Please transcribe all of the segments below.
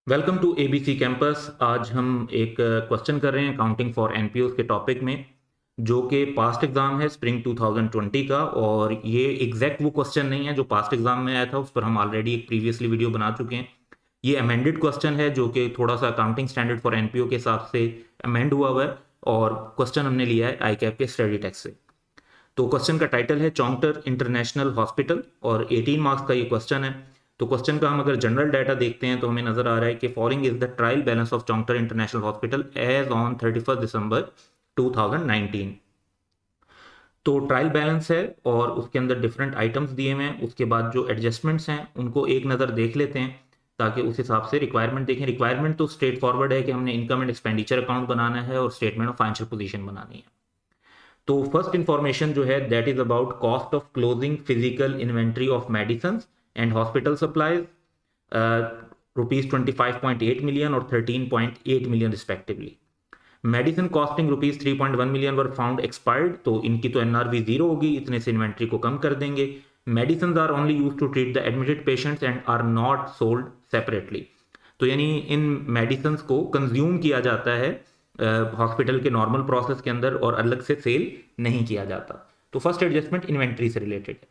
Welcome to ABC campus. आज हम एक क्वेश्चन कर रहे हैं अकाउंटिंग फॉर एनपीओ के टॉपिक में, जो कि पास्ट एग्जाम है स्प्रिंग 2020 का। और ये एग्जैक्ट वो क्वेश्चन नहीं है जो पास्ट एग्जाम में आया था, उस पर हम ऑलरेडी एक प्रीवियसली वीडियो बना चुके हैं। ये अमेंडेड क्वेश्चन है जो कि थोड़ा सा अकाउंटिंग स्टैंडर्ड फॉर एनपीओ के हिसाब से अमेंड हुआ है। और क्वेश्चन हमने लिया है आई कैप के स्टडी टेक्स्ट से। तो क्वेश्चन का टाइटल है चौंगटर इंटरनेशनल हॉस्पिटल और 18 मार्क्स का ये क्वेश्चन है। तो क्वेश्चन का हम अगर जनरल डाटा देखते हैं तो हमें नजर आ रहा है कि following is the trial balance of Chaungtar international hospital as on 31 December 2019। तो ट्रायल बैलेंस है और उसके अंदर डिफरेंट आइटम्स दिए हुए हैं। उसके बाद जो एडजस्टमेंट्स हैं उनको एक नज़र देख लेते हैं ताकि उस हिसाब से रिक्वायरमेंट देखें। रिक्वायरमेंट तो स्ट्रेट फॉरवर्ड है कि हमने इनकम एंड एक्सपेंडिचर अकाउंट बनाना है और स्टेटमेंट ऑफ फाइनेंशियल पोजीशन बनानी है। तो फर्स्ट इंफॉर्मेशन जो है that is about cost of closing physical inventory of medicine and hospital supplies, ₹25.8 million और 13.8 million respectively. Medicine costing ₹3.1 million were found expired, तो इनकी तो एनआरवी जीरो होगी, इतने से इन्वेंट्री को कम कर देंगे। Medicine are only used to treat the admitted patients and are not sold separately. तो यानी इन मेडिसिन को कंज्यूम किया जाता है हॉस्पिटल के नॉर्मल प्रोसेस के अंदर और अलग से सेल नहीं किया जाता। तो फर्स्ट एडजस्टमेंट इन्वेंट्री से रिलेटेड है।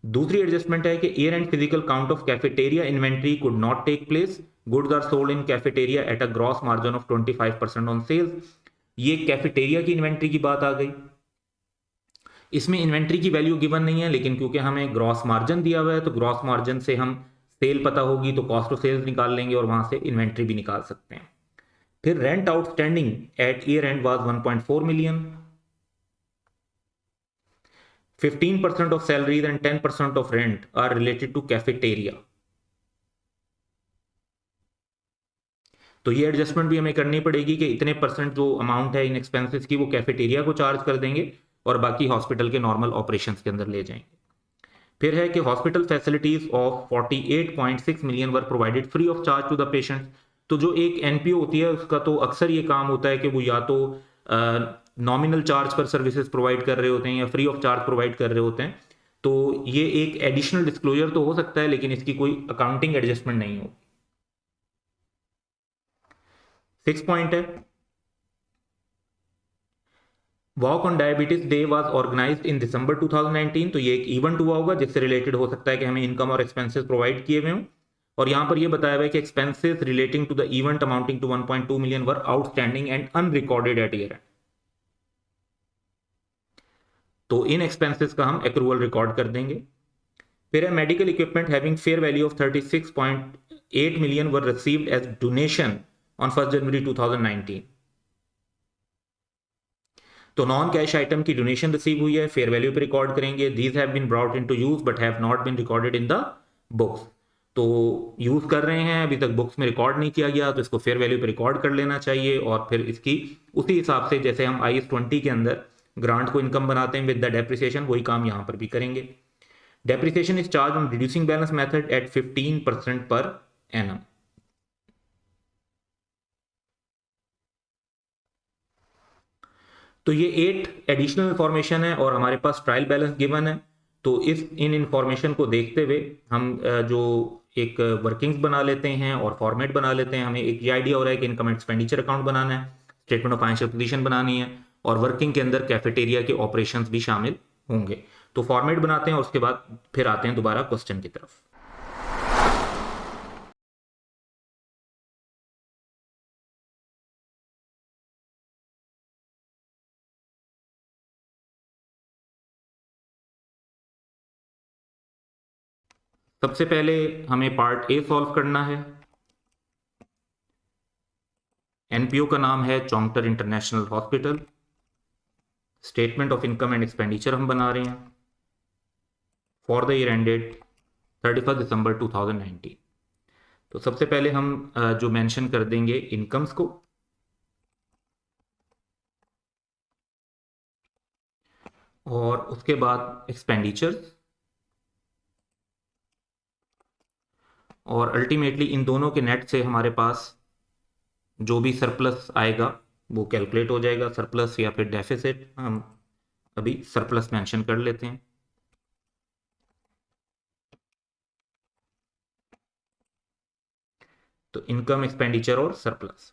दूसरी एडजस्टमेंट है कि year end physical count of cafeteria inventory could not take place. Goods are sold in cafeteria at a gross margin of 25% on sales. ये कैफेटेरिया की इन्वेंट्री की बात आ गई। इसमें इन्वेंट्री की वैल्यू गिवन नहीं है, लेकिन क्योंकि हमें ग्रॉस मार्जिन दिया हुआ है तो ग्रॉस मार्जिन से हम सेल पता होगी तो कॉस्ट ऑफ सेल्स निकाल लेंगे और वहां से इन्वेंट्री भी निकाल सकते हैं। फिर rent outstanding at year and was 1.4 million. 15% of salaries and 10% of rent are related to cafeteria। तो ये एडजस्टमेंट भी हमें करनी पड़ेगी कि इतने परसेंट जो अमाउंट है इन एक्सपेंसेस की वो कैफेटेरिया को चार्ज कर देंगे और बाकी हॉस्पिटल के नॉर्मल ऑपरेशंस के अंदर ले जाएंगे। फिर है कि hospital facilities of 48.6 million were provided free of charge to the patient. तो जो एक एनपीओ होती है उसका तो अक्सर ये काम होता है कि वो या तो नॉमिनल चार्ज पर सर्विसेज प्रोवाइड कर रहे होते हैं या फ्री ऑफ चार्ज प्रोवाइड कर रहे होते हैं। तो ये एक एडिशनल डिस्क्लोजर तो हो सकता है, लेकिन इसकी कोई अकाउंटिंग एडजस्टमेंट नहीं हो। 6 पॉइंट है walk on diabetes day was organised in December 2019। तो ये एक इवेंट हुआ होगा जिससे रिलेटेड हो सकता है कि हमें इनकम और एक्सपेंसेस प्रोवाइड किए हुए हों। और यहां पर ये बताया हुआ है कि expenses relating to the event amounting to 1.2 million were outstanding and unrecorded at year. तो इन एक्सपेंसेस का हम एक्रूवल रिकॉर्ड कर देंगे। फिर है medical equipment having fair value of 36.8 million were received as donation on 1 January 2019। तो नॉन कैश आइटम की डोनेशन रिसीव हुई है, फेयर वैल्यू पे रिकॉर्ड करेंगे। These have been brought into use but have not been recorded in the books. तो use कर रहे हैं, अभी तक बुक्स में रिकॉर्ड नहीं किया गया, तो इसको फेयर वैल्यू पे रिकॉर्ड कर लेना चाहिए। और फिर इसकी उसी हिसाब से जैसे हम IS-20 के अंदर ग्रांट को इनकम बनाते हैं विद द डेप्रिसिएशन, वही काम यहाँ पर भी करेंगे। Depreciation is charge on reducing balance method at 15% per annum. तो ये 8 एडिशनल इंफॉर्मेशन है और हमारे पास ट्रायल बैलेंस गिवन है। तो इन इंफॉर्मेशन को देखते हुए हम जो एक वर्किंग्स बना लेते हैं और फॉर्मेट बना लेते हैं। हमें एक ये आइडिया हो रहा है कि इनकम एक्सपेंडिचर अकाउंट बनाना है, स्टेटमेंट ऑफ फाइनेंशियल पोजीशन बनानी है और वर्किंग के अंदर कैफेटेरिया के ऑपरेशंस भी शामिल होंगे। तो फॉर्मेट बनाते हैं और उसके बाद फिर आते हैं दोबारा क्वेश्चन की तरफ। सबसे पहले हमें पार्ट ए सॉल्व करना है। एनपीओ का नाम है Chaungtar international hospital. Statement of income and expenditure हम बना रहे हैं for the year ended 31 December 2019। तो सबसे पहले हम जो मेंशन कर देंगे इनकम्स को, और उसके बाद एक्सपेंडिचर्स, और अल्टीमेटली इन दोनों के नेट से हमारे पास जो भी सरप्लस आएगा वो कैलकुलेट हो जाएगा। सरप्लस या फिर डेफिसिट, हम अभी सरप्लस मेंशन कर लेते हैं। तो इनकम, एक्सपेंडिचर और सरप्लस।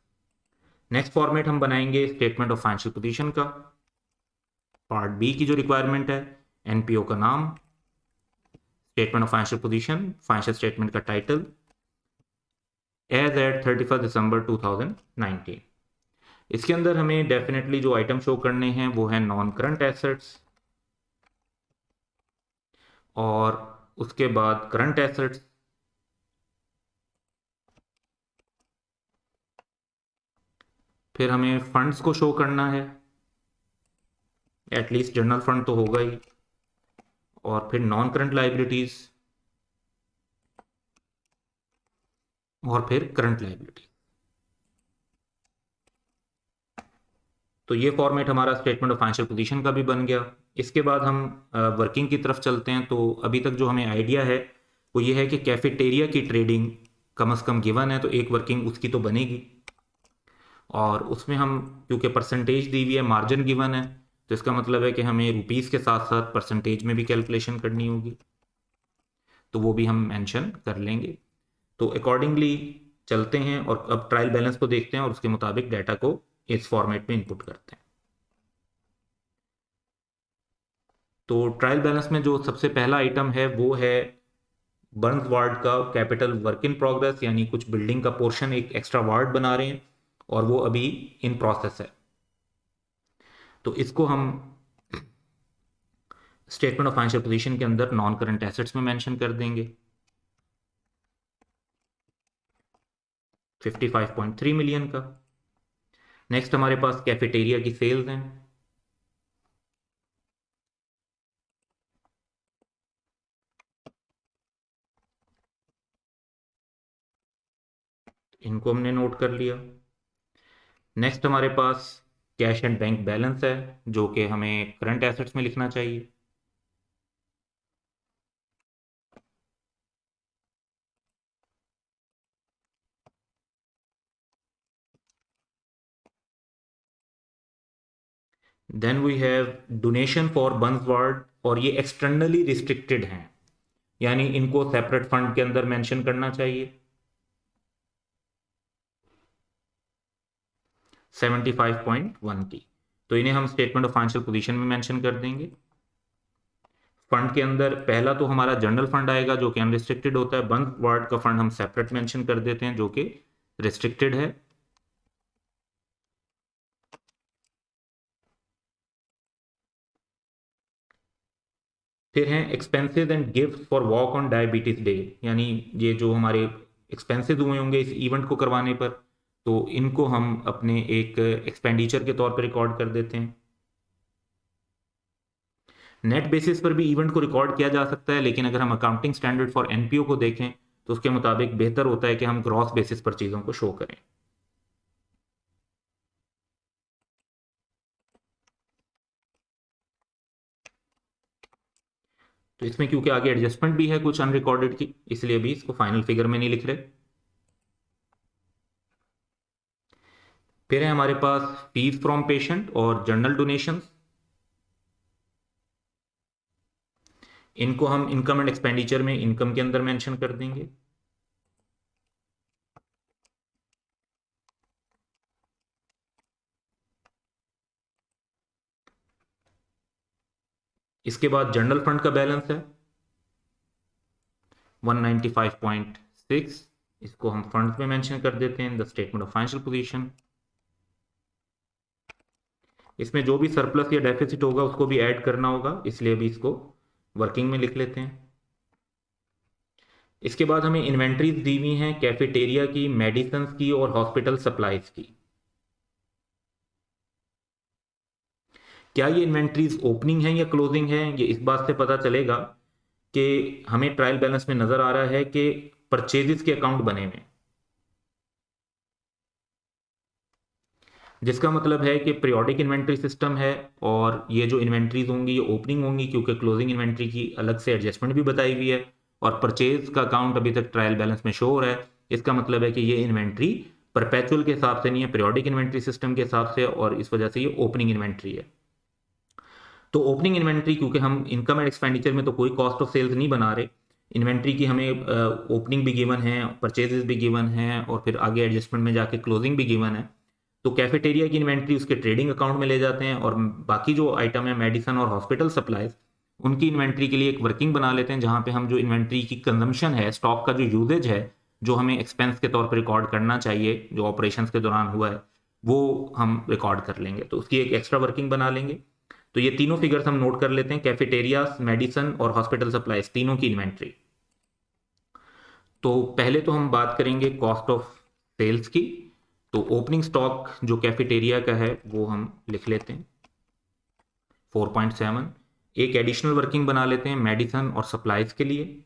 नेक्स्ट फॉर्मेट हम बनाएंगे स्टेटमेंट ऑफ फाइनेंशियल पोजीशन का। पार्ट बी की जो रिक्वायरमेंट है, एनपीओ का नाम, statement of financial position, financial statement का टाइटल, एज एट 31 दिसंबर 2019। इसके अंदर हमें डेफिनेटली जो आइटम शो करने हैं वो है नॉन करंट एसेट्स, और उसके बाद करंट एसेट्स, फिर हमें फंड्स को शो करना है, एटलीस्ट जनरल फंड तो होगा ही, और फिर नॉन करंट लाइबिलिटीज, और फिर करंट लाइबिलिटी। तो ये फॉर्मेट हमारा स्टेटमेंट ऑफ फाइनेंशियल पोजीशन का भी बन गया। इसके बाद हम वर्किंग की तरफ चलते हैं। तो अभी तक जो हमें आइडिया है वो ये है कि कैफेटेरिया की ट्रेडिंग कम से कम गिवन है, तो एक वर्किंग उसकी तो बनेगी, और उसमें हम क्योंकि परसेंटेज दी हुई है, मार्जिन गिवन है, तो इसका मतलब है कि हमें रुपीज़ के साथ साथ परसेंटेज में भी कैलकुलेशन करनी होगी, तो वो भी हम मेंशन कर लेंगे। तो अकॉर्डिंगली चलते हैं और अब ट्रायल बैलेंस को देखते हैं और उसके मुताबिक डाटा को इस फॉर्मेट में इनपुट करते हैं। तो ट्रायल बैलेंस में जो सबसे पहला आइटम है वो है बर्न्स वार्ड का कैपिटल वर्क इन प्रोग्रेस, यानी कुछ बिल्डिंग का पोर्शन एक एक्स्ट्रा वार्ड बना रहे हैं और वो अभी इन प्रोसेस है। तो इसको हम स्टेटमेंट ऑफ फाइनेंशियल पोजीशन के अंदर नॉन करंट एसेट्स में मेंशन कर देंगे। 55.3 मिलियन का। नेक्स्ट हमारे पास कैफेटेरिया की सेल्स हैं, इनको हमने नोट कर लिया। नेक्स्ट हमारे पास कैश एंड बैंक बैलेंस है जो कि हमें करंट एसेट्स में लिखना चाहिए। Then we have donation for burns ward, और ये एक्सटर्नली रिस्ट्रिक्टेड हैं, यानी इनको सेपरेट फंड के अंदर मेंशन करना चाहिए। 75.1 की, तो इन्हें हम स्टेटमेंट ऑफ फाइनेंशियल पोजीशन में मेंशन कर देंगे। फंड के अंदर पहला तो हमारा जनरल फंड आएगा जो कि अनरिस्ट्रिक्टेड होता है, बर्न्स वार्ड का फंड हम सेपरेट मेंशन कर देते हैं जो कि रिस्ट्रिक्टेड है। फिर हैं expenses and gift for walk on diabetes day, यानी ये जो हमारे एक्सपेंसेस हुए होंगे इस इवेंट को करवाने पर, तो इनको हम अपने एक एक्सपेंडिचर के तौर पर रिकॉर्ड कर देते हैं। नेट बेसिस पर भी इवेंट को रिकॉर्ड किया जा सकता है, लेकिन अगर हम अकाउंटिंग स्टैंडर्ड फॉर एनपीओ को देखें तो उसके मुताबिक बेहतर होता है कि हम ग्रॉस बेसिस पर चीज़ों को शो करें। तो इसमें क्योंकि आगे एडजस्टमेंट भी है कुछ अनरिकॉर्डेड की, इसलिए भी इसको फाइनल फिगर में नहीं लिख रहे। फिर है हमारे पास फीस फ्रॉम पेशेंट और जर्नल डोनेशंस, इनको हम इनकम एंड एक्सपेंडिचर में इनकम के अंदर मेंशन कर देंगे। इसके बाद जनरल फंड का बैलेंस है 195.6, इसको हम फंड्स में मेंशन कर देते हैं the statement of financial position. इसमें जो भी सरप्लस या डेफिसिट होगा उसको भी ऐड करना होगा, इसलिए भी इसको वर्किंग में लिख लेते हैं। इसके बाद हमें इन्वेंट्रीज दी हुई हैं कैफेटेरिया की, मेडिसिन की और हॉस्पिटल सप्लाईज की। क्या ये इन्वेंट्रीज ओपनिंग है या क्लोजिंग है, ये इस बात से पता चलेगा कि हमें ट्रायल बैलेंस में नजर आ रहा है कि परचेजेस के अकाउंट बने हुए, जिसका मतलब है कि पीरियोडिक इन्वेंट्री सिस्टम है, और ये जो इन्वेंट्रीज होंगी ये ओपनिंग होंगी क्योंकि क्लोजिंग इन्वेंट्री की अलग से एडजस्टमेंट भी बताई हुई है, और परचेज का अकाउंट अभी तक ट्रायल बैलेंस में शो हो रहा है। इसका मतलब है कि ये इन्वेंट्री परपेचुअल के हिसाब से नहीं है, पीरियोडिक इन्वेंट्री सिस्टम के हिसाब से, और इस वजह से ये ओपनिंग इन्वेंट्री है। तो ओपनिंग इन्वेंट्री क्योंकि हम इनकम एंड एक्सपेंडिचर में तो कोई कॉस्ट ऑफ सेल्स नहीं बना रहे, इन्वेंट्री की हमें ओपनिंग भी गिवन है, परचेजेस भी गिवन है और फिर आगे एडजस्टमेंट में जाके क्लोजिंग भी गिवन है। तो कैफेटेरिया की इन्वेंट्री उसके ट्रेडिंग अकाउंट में ले जाते हैं और बाकी जो आइटम है मेडिसन और हॉस्पिटल सप्लाईज, उनकी इन्वेंट्री के लिए एक वर्किंग बना लेते हैं जहाँ पे हम जो इन्वेंट्री की कंजम्पशन है, स्टॉक का जो यूजेज है, जो हमें एक्सपेंस के तौर पर रिकॉर्ड करना चाहिए जो ऑपरेशंस के दौरान हुआ है, वो हम रिकॉर्ड कर लेंगे। तो उसकी एक एक्स्ट्रा वर्किंग बना लेंगे। तो ये तीनों फिगर्स हम नोट कर लेते हैं, कैफेटेरिया, मेडिसन और हॉस्पिटल सप्लाईज, तीनों की इन्वेंट्री। तो पहले तो हम बात करेंगे कॉस्ट ऑफ सेल्स की। तो ओपनिंग स्टॉक जो कैफेटेरिया का है वो हम लिख लेते हैं 4.7। एक एडिशनल वर्किंग बना लेते हैं मेडिसन और सप्लाईज के लिए।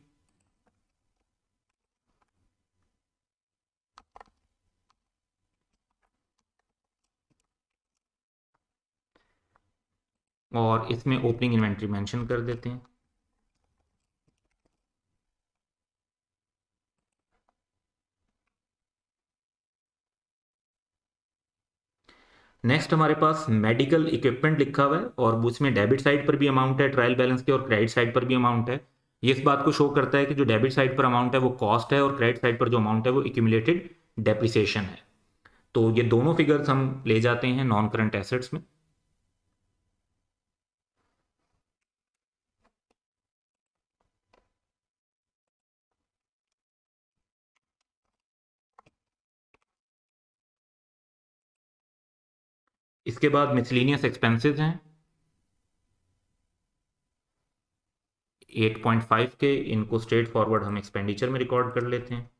और इसमें ओपनिंग इन्वेंट्री मेंशन कर देते हैं। नेक्स्ट हमारे पास मेडिकल इक्विपमेंट लिखा हुआ है और उसमें डेबिट साइड पर भी अमाउंट है ट्रायल बैलेंस के और क्रेडिट साइड पर भी अमाउंट है। ये इस बात को शो करता है कि जो डेबिट साइड पर अमाउंट है वो कॉस्ट है और क्रेडिट साइड पर जो अमाउंट है वो एक्यूमुलेटेड डेप्रिसिएशन है। तो ये दोनों फिगर्स हम ले जाते हैं नॉन करंट एसेट्स में। इसके बाद मिसलिनियस एक्सपेंसेस हैं 8.5 के, इनको स्ट्रेट फॉरवर्ड हम एक्सपेंडिचर में रिकॉर्ड कर लेते हैं।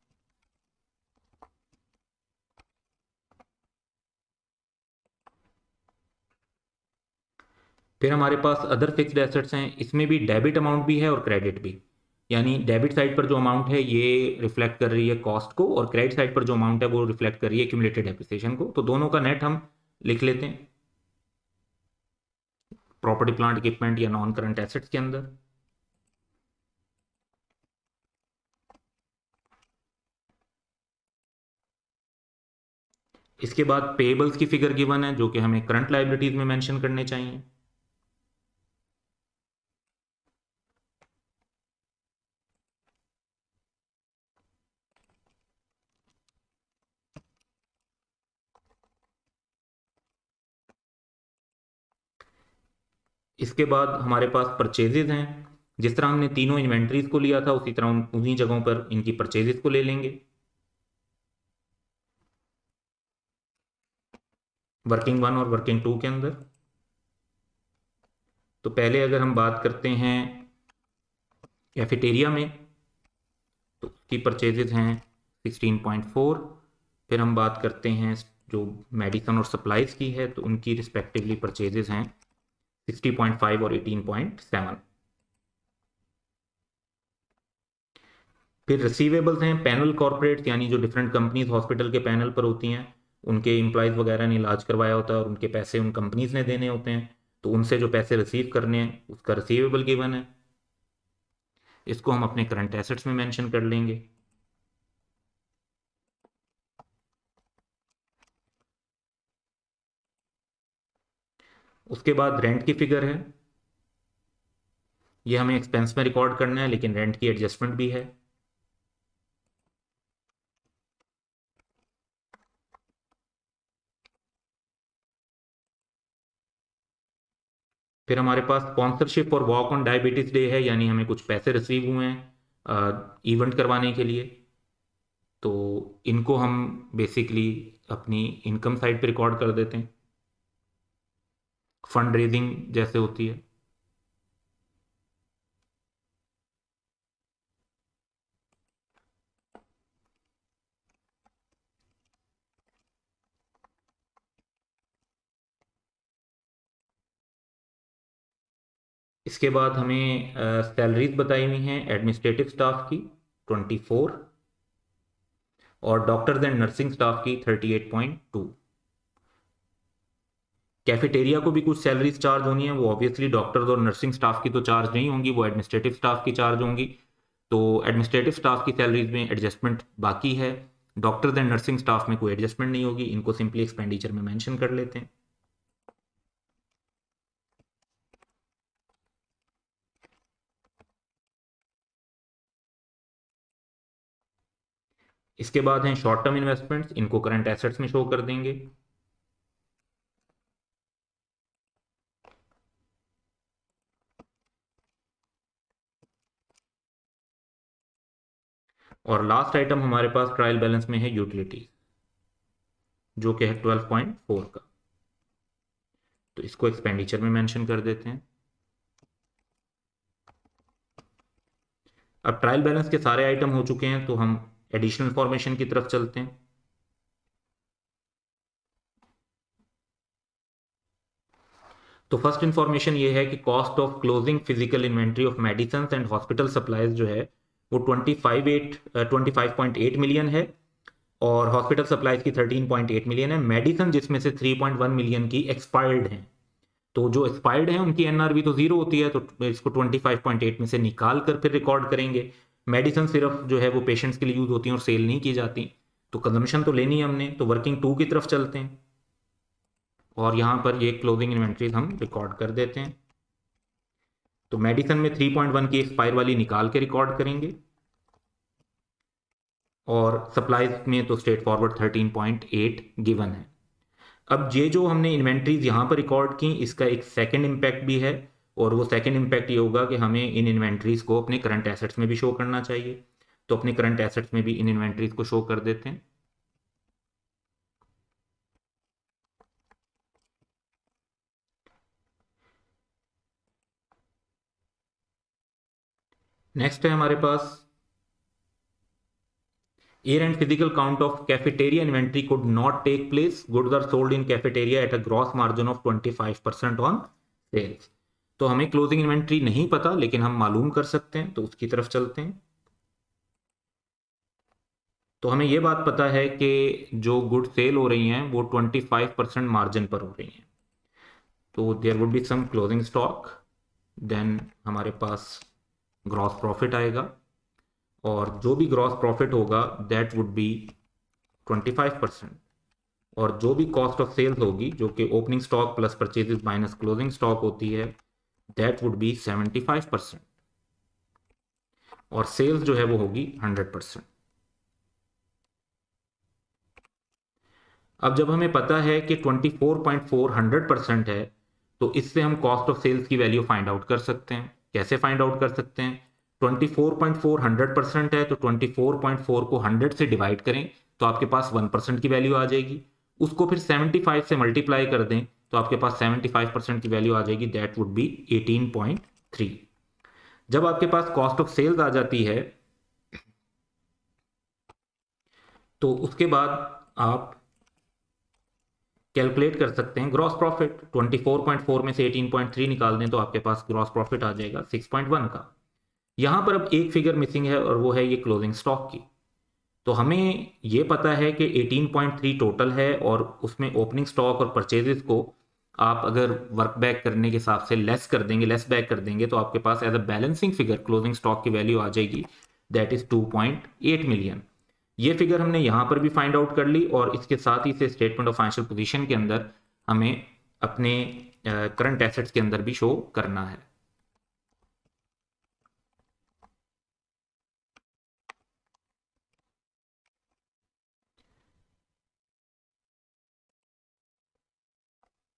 फिर हमारे पास अदर फिक्स्ड एसेट्स हैं, इसमें भी डेबिट अमाउंट भी है और क्रेडिट भी। यानी डेबिट साइड पर जो अमाउंट है ये रिफ्लेक्ट कर रही है कॉस्ट को और क्रेडिट साइड पर जो अमाउंट है वो रिफ्लेक्ट कर रही है एक्यूमुलेटेड डेप्रिसिएशन को। तो दोनों का नेट हम लिख लेते हैं प्रॉपर्टी प्लांट इक्विपमेंट या नॉन करंट एसेट्स के अंदर। इसके बाद पेबल्स की फिगर गिवन है जो कि हमें करंट लायबिलिटीज में मेंशन करने चाहिए। इसके बाद हमारे पास परचेजेज हैं। जिस तरह हमने तीनों इन्वेंट्रीज को लिया था उसी तरह उन्हीं जगहों पर इनकी परचेजेज को ले लेंगे वर्किंग 1 और वर्किंग 2 के अंदर। तो पहले अगर हम बात करते हैं कैफेटेरिया में तो उसकी परचेजेज हैं 16.4। फिर हम बात करते हैं जो मेडिसन और सप्लाईज की है तो उनकी रिस्पेक्टिवली परचेजेज हैं 60.5 और 18.7। फिर रिसीवेबल्स हैं पैनल कॉर्पोरेट्स, यानी जो डिफरेंट कंपनीज हॉस्पिटल के पैनल पर होती हैं, उनके एम्प्लॉयज़ वगैरह ने इलाज करवाया होता है और उनके पैसे उन कंपनीज ने देने होते हैं, तो उनसे जो पैसे रिसीव करने हैं उसका रिसीवेबल गिवन है। इसको हम अपने करंट एसेट्स में मेंशन कर लेंगे। उसके बाद रेंट की फिगर है, ये हमें एक्सपेंस में रिकॉर्ड करना है लेकिन रेंट की एडजस्टमेंट भी है। फिर हमारे पास स्पॉन्सरशिप और वॉक ऑन डायबिटीज डे है, यानी हमें कुछ पैसे रिसीव हुए हैं इवेंट करवाने के लिए। तो इनको हम बेसिकली अपनी इनकम साइड पे रिकॉर्ड कर देते हैं, फंड रेजिंग जैसे होती है। इसके बाद हमें सैलरीज बताई हुई हैं एडमिनिस्ट्रेटिव स्टाफ की 24 और डॉक्टर्स एंड नर्सिंग स्टाफ की 38.2। कैफेटेरिया को भी कुछ सैलरीज चार्ज होनी है, वो ऑब्वियसली डॉक्टर्स और नर्सिंग स्टाफ की तो चार्ज नहीं होंगी, वो एडमिनिस्ट्रेटिव स्टाफ की चार्ज होंगी। तो एडमिनिस्ट्रेटिव स्टाफ की सैलरीज में एडजस्टमेंट बाकी है, डॉक्टर्स एंड नर्सिंग स्टाफ में कोई एडजस्टमेंट नहीं होगी, इनको सिंपली एक्सपेंडिचर में मेंशन कर लेते हैं। इसके बाद हैं शॉर्ट टर्म इन्वेस्टमेंट्स, इनको करंट एसेट्स में शो कर देंगे। और लास्ट आइटम हमारे पास ट्रायल बैलेंस में है यूटिलिटी, जो कि है 12.4 का, तो इसको एक्सपेंडिचर में मेंशन कर देते हैं। अब ट्रायल बैलेंस के सारे आइटम हो चुके हैं, तो हम एडिशनल इंफॉर्मेशन की तरफ चलते हैं। तो फर्स्ट इंफॉर्मेशन ये है कि cost of closing physical inventory of medicine and hospital supplies जो है वो 25.8 मिलियन है, और हॉस्पिटल सप्लाईज की 13.8 मिलियन है। मेडिसिन जिसमें से 3.1 मिलियन की एक्सपायर्ड हैं, तो जो एक्सपायर्ड हैं उनकी एनआरवी तो जीरो होती है, तो इसको 25.8 में से निकाल कर फिर रिकॉर्ड करेंगे। मेडिसिन सिर्फ जो है वो पेशेंट्स के लिए यूज होती हैं और सेल नहीं की जाती, तो कंजम्पशन तो लेनी है हमने, तो वर्किंग 2 की तरफ चलते हैं और यहाँ पर ये क्लोजिंग इन्वेंट्रीज हम रिकॉर्ड कर देते हैं। तो मेडिसिन में 3.1 की एक्सपायर वाली निकाल के रिकॉर्ड करेंगे, और सप्लाईज में तो स्ट्रेट फॉरवर्ड 13.8 गिवन है। अब ये जो हमने इन्वेंट्रीज यहाँ पर रिकॉर्ड की, इसका एक सेकंड इम्पैक्ट भी है, और वो सेकंड इम्पैक्ट ये होगा कि हमें इन इन्वेंट्रीज को अपने करंट एसेट्स में भी शो करना चाहिए। तो अपने करंट एसेट्स में भी इन इन्वेंट्रीज को शो कर देते हैं। नेक्स्ट है हमारे पास year end physical count of cafeteria inventory could not take place. Goods are sold in cafeteria at a gross margin of 25% on sales. तो हमें क्लोजिंग इन्वेंट्री नहीं पता, लेकिन हम मालूम कर सकते हैं, तो उसकी तरफ चलते हैं। तो हमें यह बात पता है कि जो गुड सेल हो रही हैं वो 25% मार्जिन पर हो रही हैं, तो there would be some closing stock, then हमारे पास ग्रॉस प्रॉफिट आएगा, और जो भी ग्रॉस प्रॉफिट होगा दैट वुड बी 25%, और जो भी कॉस्ट ऑफ सेल्स होगी, जो कि opening stock plus purchases minus closing stock होती है, दैट वुड बी 75%, और सेल्स जो है वो होगी 100%। अब जब हमें पता है कि 24.4 100% है, तो इससे हम कॉस्ट ऑफ सेल्स की वैल्यू फाइंड आउट कर सकते हैं। कैसे फाइंड आउट कर सकते हैं? 24.4 100% है, तो 24.4 को 100 से डिवाइड करें तो आपके पास 1% की वैल्यू आ जाएगी। उसको फिर 75 से मल्टीप्लाई कर दें तो आपके पास 75% की वैल्यू आ जाएगी, दैट वुड बी 18.3। जब आपके पास कॉस्ट ऑफ सेल्स आ जाती है तो उसके बाद आप कैलकुलेट कर सकते हैं ग्रॉस प्रॉफिट। 24.4 में से 18.3 निकाल दें तो आपके पास ग्रॉस प्रॉफिट आ जाएगा 6.1 का। यहां पर अब एक फिगर मिसिंग है, और वो है ये क्लोजिंग स्टॉक की। तो हमें ये पता है कि 18.3 टोटल है, और उसमें ओपनिंग स्टॉक और परचेजेस को आप अगर वर्क बैक करने के हिसाब से लेस बैक कर देंगे, तो आपके पास as a balancing figure closing stock की वैल्यू आ जाएगी, दैट इज 2.8 मिलियन। ये फिगर हमने यहां पर भी फाइंड आउट कर ली, और इसके साथ ही से स्टेटमेंट ऑफ फाइनेंशियल पोजीशन के अंदर हमें अपने करंट एसेट्स के अंदर भी शो करना है।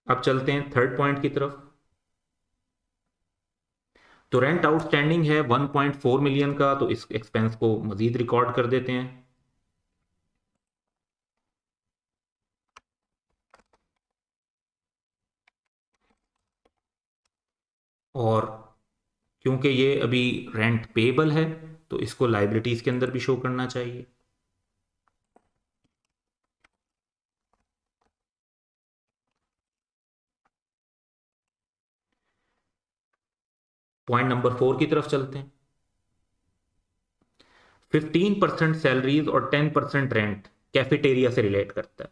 अब चलते हैं थर्ड पॉइंट की तरफ। तो रेंट आउटस्टैंडिंग है 1.4 मिलियन का, तो इस एक्सपेंस को मजीद रिकॉर्ड कर देते हैं। और क्योंकि ये अभी रेंट पेएबल है, तो इसको लाइबिलिटीज के अंदर भी शो करना चाहिए। पॉइंट नंबर 4 की तरफ चलते हैं। 15% सैलरीज और 10% रेंट कैफेटेरिया से रिलेट करता है।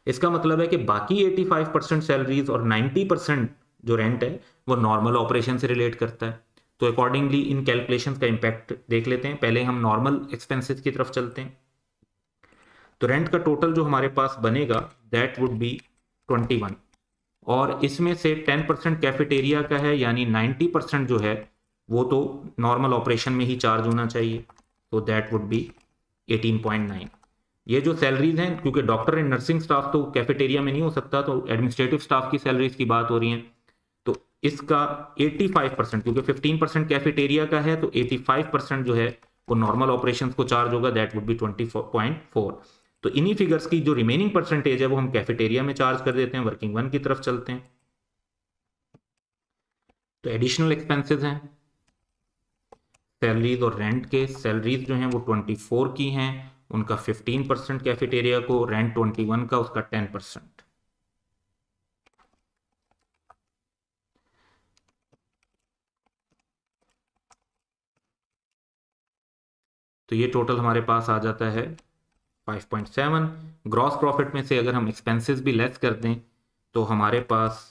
इसका मतलब है कि बाकी 85% सैलरीज और 90% जो रेंट है वो नॉर्मल ऑपरेशन से रिलेट करता है। तो अकॉर्डिंगली इन कैलकुलेशंस का इंपैक्ट देख लेते हैं। पहले हम नॉर्मल एक्सपेंसेस की तरफ चलते हैं। तो रेंट का टोटल जो हमारे पास बनेगा दैट वुड बी 21, और इसमें से 10% कैफेटेरिया का है, यानी 90% जो है वो तो नॉर्मल ऑपरेशन में ही चार्ज होना चाहिए, तो दैट वुड बी 18.9। ये जो सैलरीज हैं, क्योंकि डॉक्टर एंड नर्सिंग स्टाफ तो कैफेटेरिया में नहीं हो सकता, तो एडमिनिस्ट्रेटिव स्टाफ की सैलरीज की बात हो रही है। तो इसका 85%, क्योंकि 15% कैफेटेरिया का है, तो 85% जो है वो नॉर्मल ऑपरेशंस को चार्ज होगा, दैट वुड बी 24.4। तो इन्हीं फिगर्स की जो रिमेनिंग परसेंटेज है वो हम कैफेटेरिया में चार्ज कर देते हैं। वर्किंग वन की तरफ चलते हैं। तो एडिशनल एक्सपेंसेस हैं सैलरीज और रेंट के। सैलरीज जो हैं वो 24 की हैं, उनका 15% कैफेटेरिया को, रेंट 21 का, उसका 10%। तो ये टोटल हमारे पास आ जाता है 5.7। ग्रॉस प्रॉफिट में से अगर हम एक्सपेंसेस भी लेस कर दें तो हमारे पास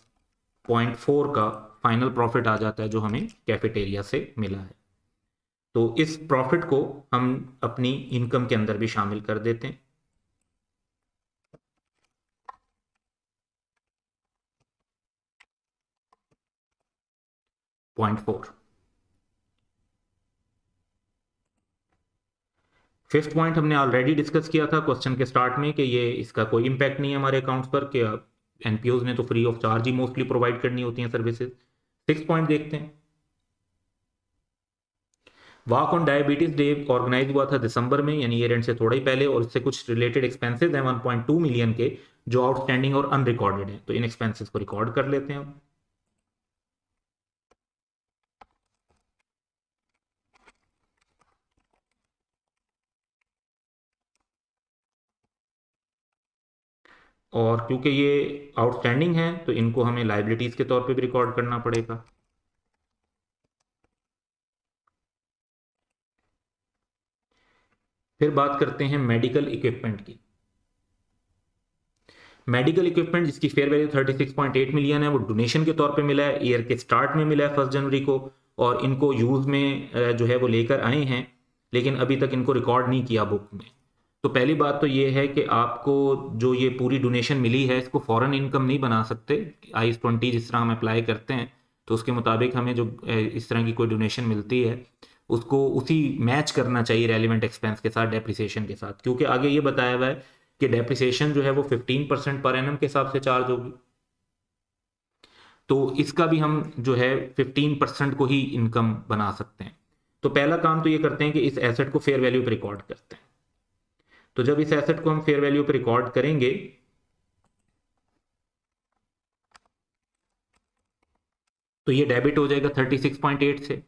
0.4 का फाइनल प्रॉफिट आ जाता है जो हमें कैफेटेरिया से मिला है। तो इस प्रॉफिट को हम अपनी इनकम के अंदर भी शामिल कर देते हैं। पॉइंट 4। फिफ्थ पॉइंट हमने ऑलरेडी डिस्कस किया था क्वेश्चन के स्टार्ट में कि ये इसका कोई इंपैक्ट नहीं है हमारे अकाउंट्स पर, कि एनपीओज ने तो फ्री ऑफ चार्ज ही मोस्टली प्रोवाइड करनी होती हैं सर्विसेज। सिक्स पॉइंट देखते हैं। Walk on diabetes day organise हुआ था दिसंबर में, यानी ईयर एंड से थोड़ा ही पहले, और इससे कुछ रिलेटेड एक्सपेंसेस हैं 1.2 मिलियन के जो आउटस्टैंडिंग और अनरिकॉर्डेड हैं। तो इन एक्सपेंसेस को रिकॉर्ड कर लेते हैं हम। और क्योंकि ये आउटस्टैंडिंग है तो इनको हमें लाइबिलिटीज के तौर पे भी रिकॉर्ड करना पड़ेगा। फिर बात करते हैं मेडिकल इक्विपमेंट की। मेडिकल इक्विपमेंट जिसकी फेयर वैल्यू 36.8 मिलियन है, वो डोनेशन के तौर पे मिला है, ईयर के स्टार्ट में मिला है 1 जनवरी को, और इनको यूज में जो है वो लेकर आए हैं, लेकिन अभी तक इनको रिकॉर्ड नहीं किया बुक में। तो पहली बात तो ये है कि आपको जो ये पूरी डोनेशन मिली है इसको फॉरेन इनकम नहीं बना सकते। IS-20 जिस तरह हम अप्लाई करते हैं तो उसके मुताबिक हमें जो इस तरह की कोई डोनेशन मिलती है उसको उसी मैच करना चाहिए रेलिवेंट एक्सपेंस के साथ, डेप्रिसिएशन के साथ, क्योंकि आगे ये बताया हुआ है कि डेप्रिसिएशन जो है वो 15% पर एनम के हिसाब से चार्ज होगी। तो इसका भी हम जो है 15% को ही इनकम बना सकते हैं। तो पहला काम तो ये करते हैं कि इस एसेट को फेयर वैल्यू पर रिकॉर्ड करते हैं। तो जब इस एसेट को हम फेयर वैल्यू पर रिकॉर्ड करेंगे तो ये डेबिट हो जाएगा 36.8 से।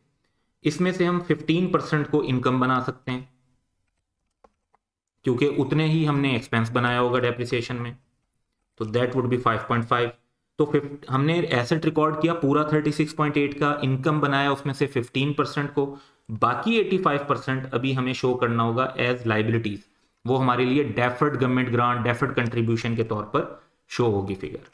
इसमें से हम 15% को इनकम बना सकते हैं क्योंकि उतने ही हमने एक्सपेंस बनाया होगा डेप्रिसिएशन में, तो दैट वुड बी 5.5। तो हमने एसेट रिकॉर्ड किया पूरा 36.8 का, इनकम बनाया उसमें से 15% को, बाकी 85% अभी हमें शो करना होगा एज लाइबिलिटीज। वो हमारे लिए deferred government grant, deferred contribution के तौर पर शो होगी फिगर।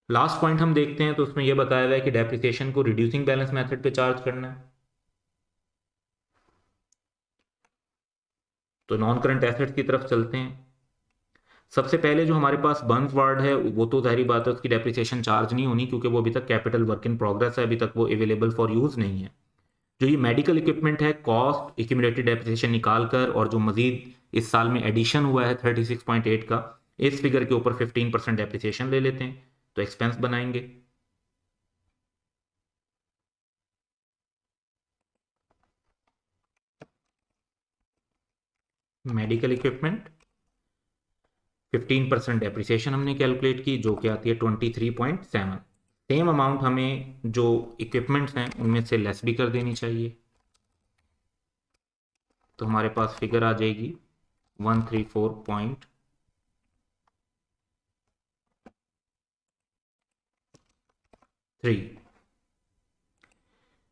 लास्ट पॉइंट हम देखते हैं तो उसमें यह बताया हुआ है कि डेप्रिसिएशन को रिड्यूसिंग बैलेंस मेथड पे चार्ज करना है। तो नॉन करंट एसेट्स की तरफ चलते हैं। सबसे पहले जो हमारे पास बर्न्स वार्ड है वो तो जाहिर बात है उसकी डेप्रिसिएशन चार्ज नहीं होनी, क्योंकि वो अभी तक कैपिटल वर्क इन प्रोग्रेस है, अभी तक वो अवेलेबल फॉर यूज नहीं है। जो ये मेडिकल इक्विपमेंट है, कॉस्ट एक्यूमुलेटेड डेप्रिसिएशन निकाल कर और जो मजीद इस साल में एडिशन हुआ है 36.8 का, इस फिगर के ऊपर 15% डेप्रिसिएशन ले लेते हैं, तो एक्सपेंस बनाएंगे। मेडिकल इक्विपमेंट 15% डेप्रिसिएशन हमने कैलकुलेट की जो कि आती है 23.7। सेम अमाउंट हमें जो इक्विपमेंट्स हैं उनमें से लेस भी कर देनी चाहिए, तो हमारे पास फिगर आ जाएगी 134.3।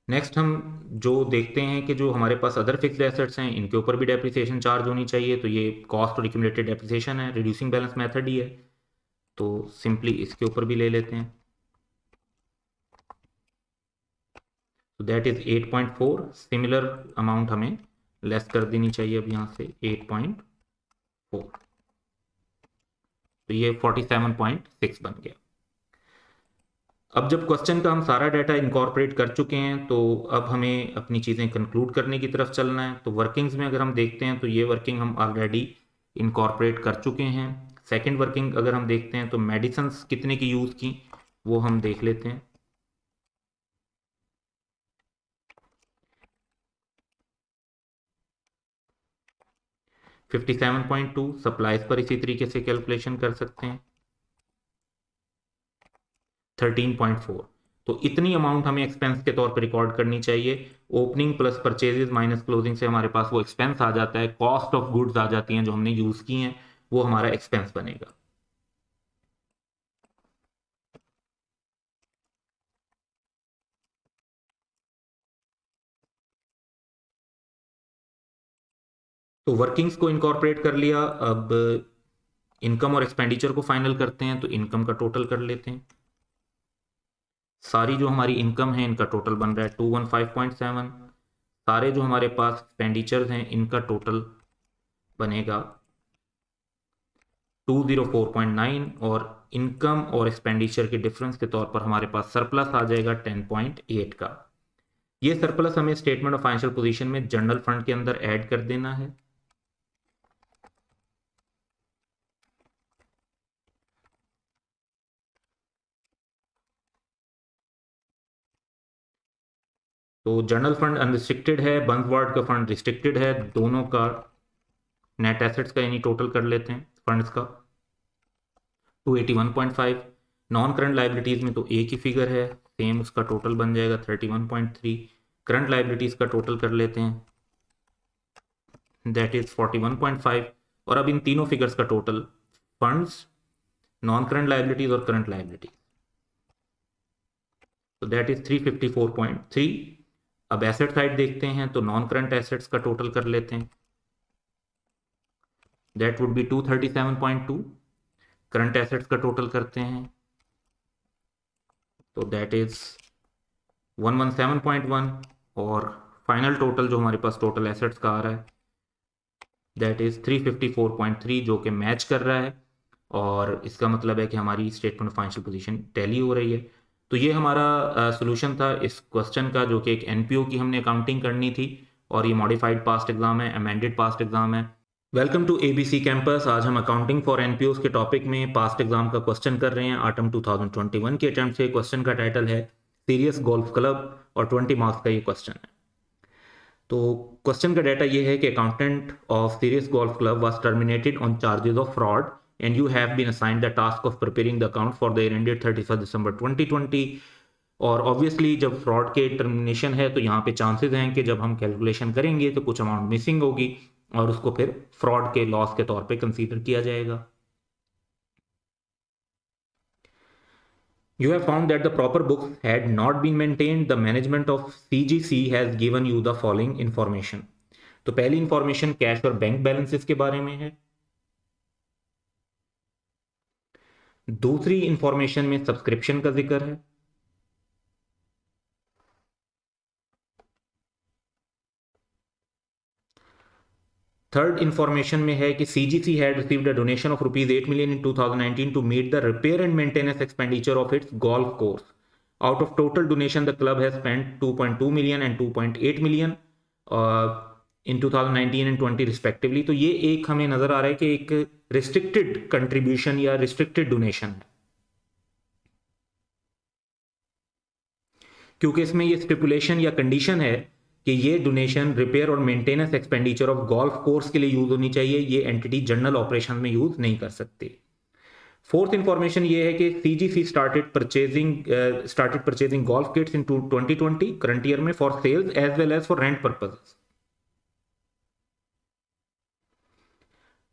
नेक्स्ट हम जो देखते हैं कि जो हमारे पास अदर फिक्स्ड एसेट्स हैं इनके ऊपर भी डेप्रिसिएशन चार्ज होनी चाहिए, तो ये कॉस्ट और एक्यूमुलेटेड डेप्रिसिएशन है, रिड्यूसिंग बैलेंस मेथड ही है, तो सिंपली इसके ऊपर भी ले लेते हैं। तो दैट इज 8.4। सिमिलर अमाउंट हमें लेस कर देनी चाहिए अब यहाँ से 8.4, तो ये 47.6 बन गया। अब जब क्वेश्चन का हम सारा डाटा इनकॉर्पोरेट कर चुके हैं तो अब हमें अपनी चीज़ें कंक्लूड करने की तरफ चलना है। तो वर्किंग्स में अगर हम देखते हैं तो ये वर्किंग हम ऑलरेडी इनकॉर्पोरेट कर चुके हैं। सेकंड वर्किंग अगर हम देखते हैं तो मेडिसिन्स कितने की यूज़ की वो हम देख लेते हैं। $57.2 सप्लाईज पर इसी तरीके से कैलकुलेशन कर सकते हैं। 13.4 तो इतनी अमाउंट हमें एक्सपेंस के तौर पर रिकॉर्ड करनी चाहिए। Opening plus purchases minus closing से हमारे पास वो एक्सपेंस आ जाता है, कॉस्ट ऑफ गुड्स आ जाती हैं जो हमने यूज की हैं, वो हमारा एक्सपेंस बनेगा। तो वर्किंग्स को इनकॉर्पोरेट कर लिया, अब इनकम और एक्सपेंडिचर को फाइनल करते हैं। तो इनकम का टोटल कर लेते हैं। सारी जो हमारी इनकम है इनका टोटल बन रहा है 215.7। सारे जो हमारे पास एक्सपेंडिचर्स हैं इनका टोटल बनेगा 204.9 और इनकम और एक्सपेंडिचर के डिफरेंस के तौर पर हमारे पास सरप्लस आ जाएगा 10.8 का। ये सरप्लस हमें स्टेटमेंट ऑफ फाइनेंशियल पोजीशन में जनरल फंड के अंदर ऐड कर देना है। तो जनरल फंड अनरिस्ट्रिक्टेड है, बंसवार्ड का फंड रिस्ट्रिक्टेड है, दोनों का नेट एसेट्स का यानी टोटल कर लेते हैं फंड्स का 281.5। नॉन करंट लाइबिलिटीज में तो एक ही फिगर है, सेम उसका टोटल बन जाएगा 31.3। करंट लाइबिलिटीज का टोटल कर लेते हैं, दैट इज 41.5। और अब इन तीनों फिगर्स का total funds, non current liabilities और करंट लाइबिलिटीज, तो दैट इज 354.3। अब एसेट साइड देखते हैं तो नॉन करंट एसेट्स का टोटल कर लेते हैं, that would B 237.2। Current assets का टोटल करते हैं तो दैट इज 117.1। और फाइनल टोटल जो हमारे पास टोटल एसेट्स का आ रहा है दैट इज 354.3, जो कि मैच कर रहा है। और इसका मतलब है कि हमारी statement of financial position tally हो रही है। तो ये हमारा सॉल्यूशन था इस क्वेश्चन का, जो कि एक एनपीओ की हमने अकाउंटिंग करनी थी और ये मॉडिफाइड पास्ट एग्जाम है, अमेंडेड पास्ट एग्जाम है। Welcome to ABC campus. आज हम अकाउंटिंग फॉर एनपीओ के टॉपिक में पास्ट एग्जाम का क्वेश्चन कर रहे हैं। ऑटम 2021 के अटेम्प्ट से क्वेश्चन का टाइटल है सीरियस गोल्फ क्लब और 20 मार्क्स का ये क्वेश्चन है। तो क्वेश्चन का डाटा ये है कि accountant of Sirius golf club was terminated on charges of fraud and you have been assigned the task of preparing the account for the year ended 31 December 2020। और obviously जब fraud के termination है तो यहाँ पे चांसेस हैं कि जब हम कैलकुलेशन करेंगे तो कुछ अमाउंट मिसिंग होगी और उसको फिर फ्रॉड के लॉस के तौर पे कंसीडर किया जाएगा। You have found that the proper books had not been maintained. The management of CGC has given you the following information. तो पहली इंफॉर्मेशन कैश और बैंक बैलेंसेस के बारे में है। दूसरी इंफॉर्मेशन में सब्सक्रिप्शन का जिक्र है। थर्ड इंफॉर्मेशन में है कि CGC had received a donation of ₹8 million in 2019 to meet the repair and maintenance expenditure of its golf course. Out of total donation the club has spent 2.2 million and 2.8 million in 2019 and 20 respectively. तो ये एक हमें नजर आ रहा है कि एक restricted contribution या रिस्ट्रिक्टेड डोनेशन है, क्योंकि इसमें ये स्टिपुलेशन या कंडीशन है कि ये डोनेशन रिपेयर और maintenance expenditure of golf course के लिए यूज होनी चाहिए, ये एंटिटी जनरल ऑपरेशन में यूज नहीं कर सकते। फोर्थ इंफॉर्मेशन ये है कि CGC started purchasing golf kits in 2020 current year में for sales as well as for rent purposes.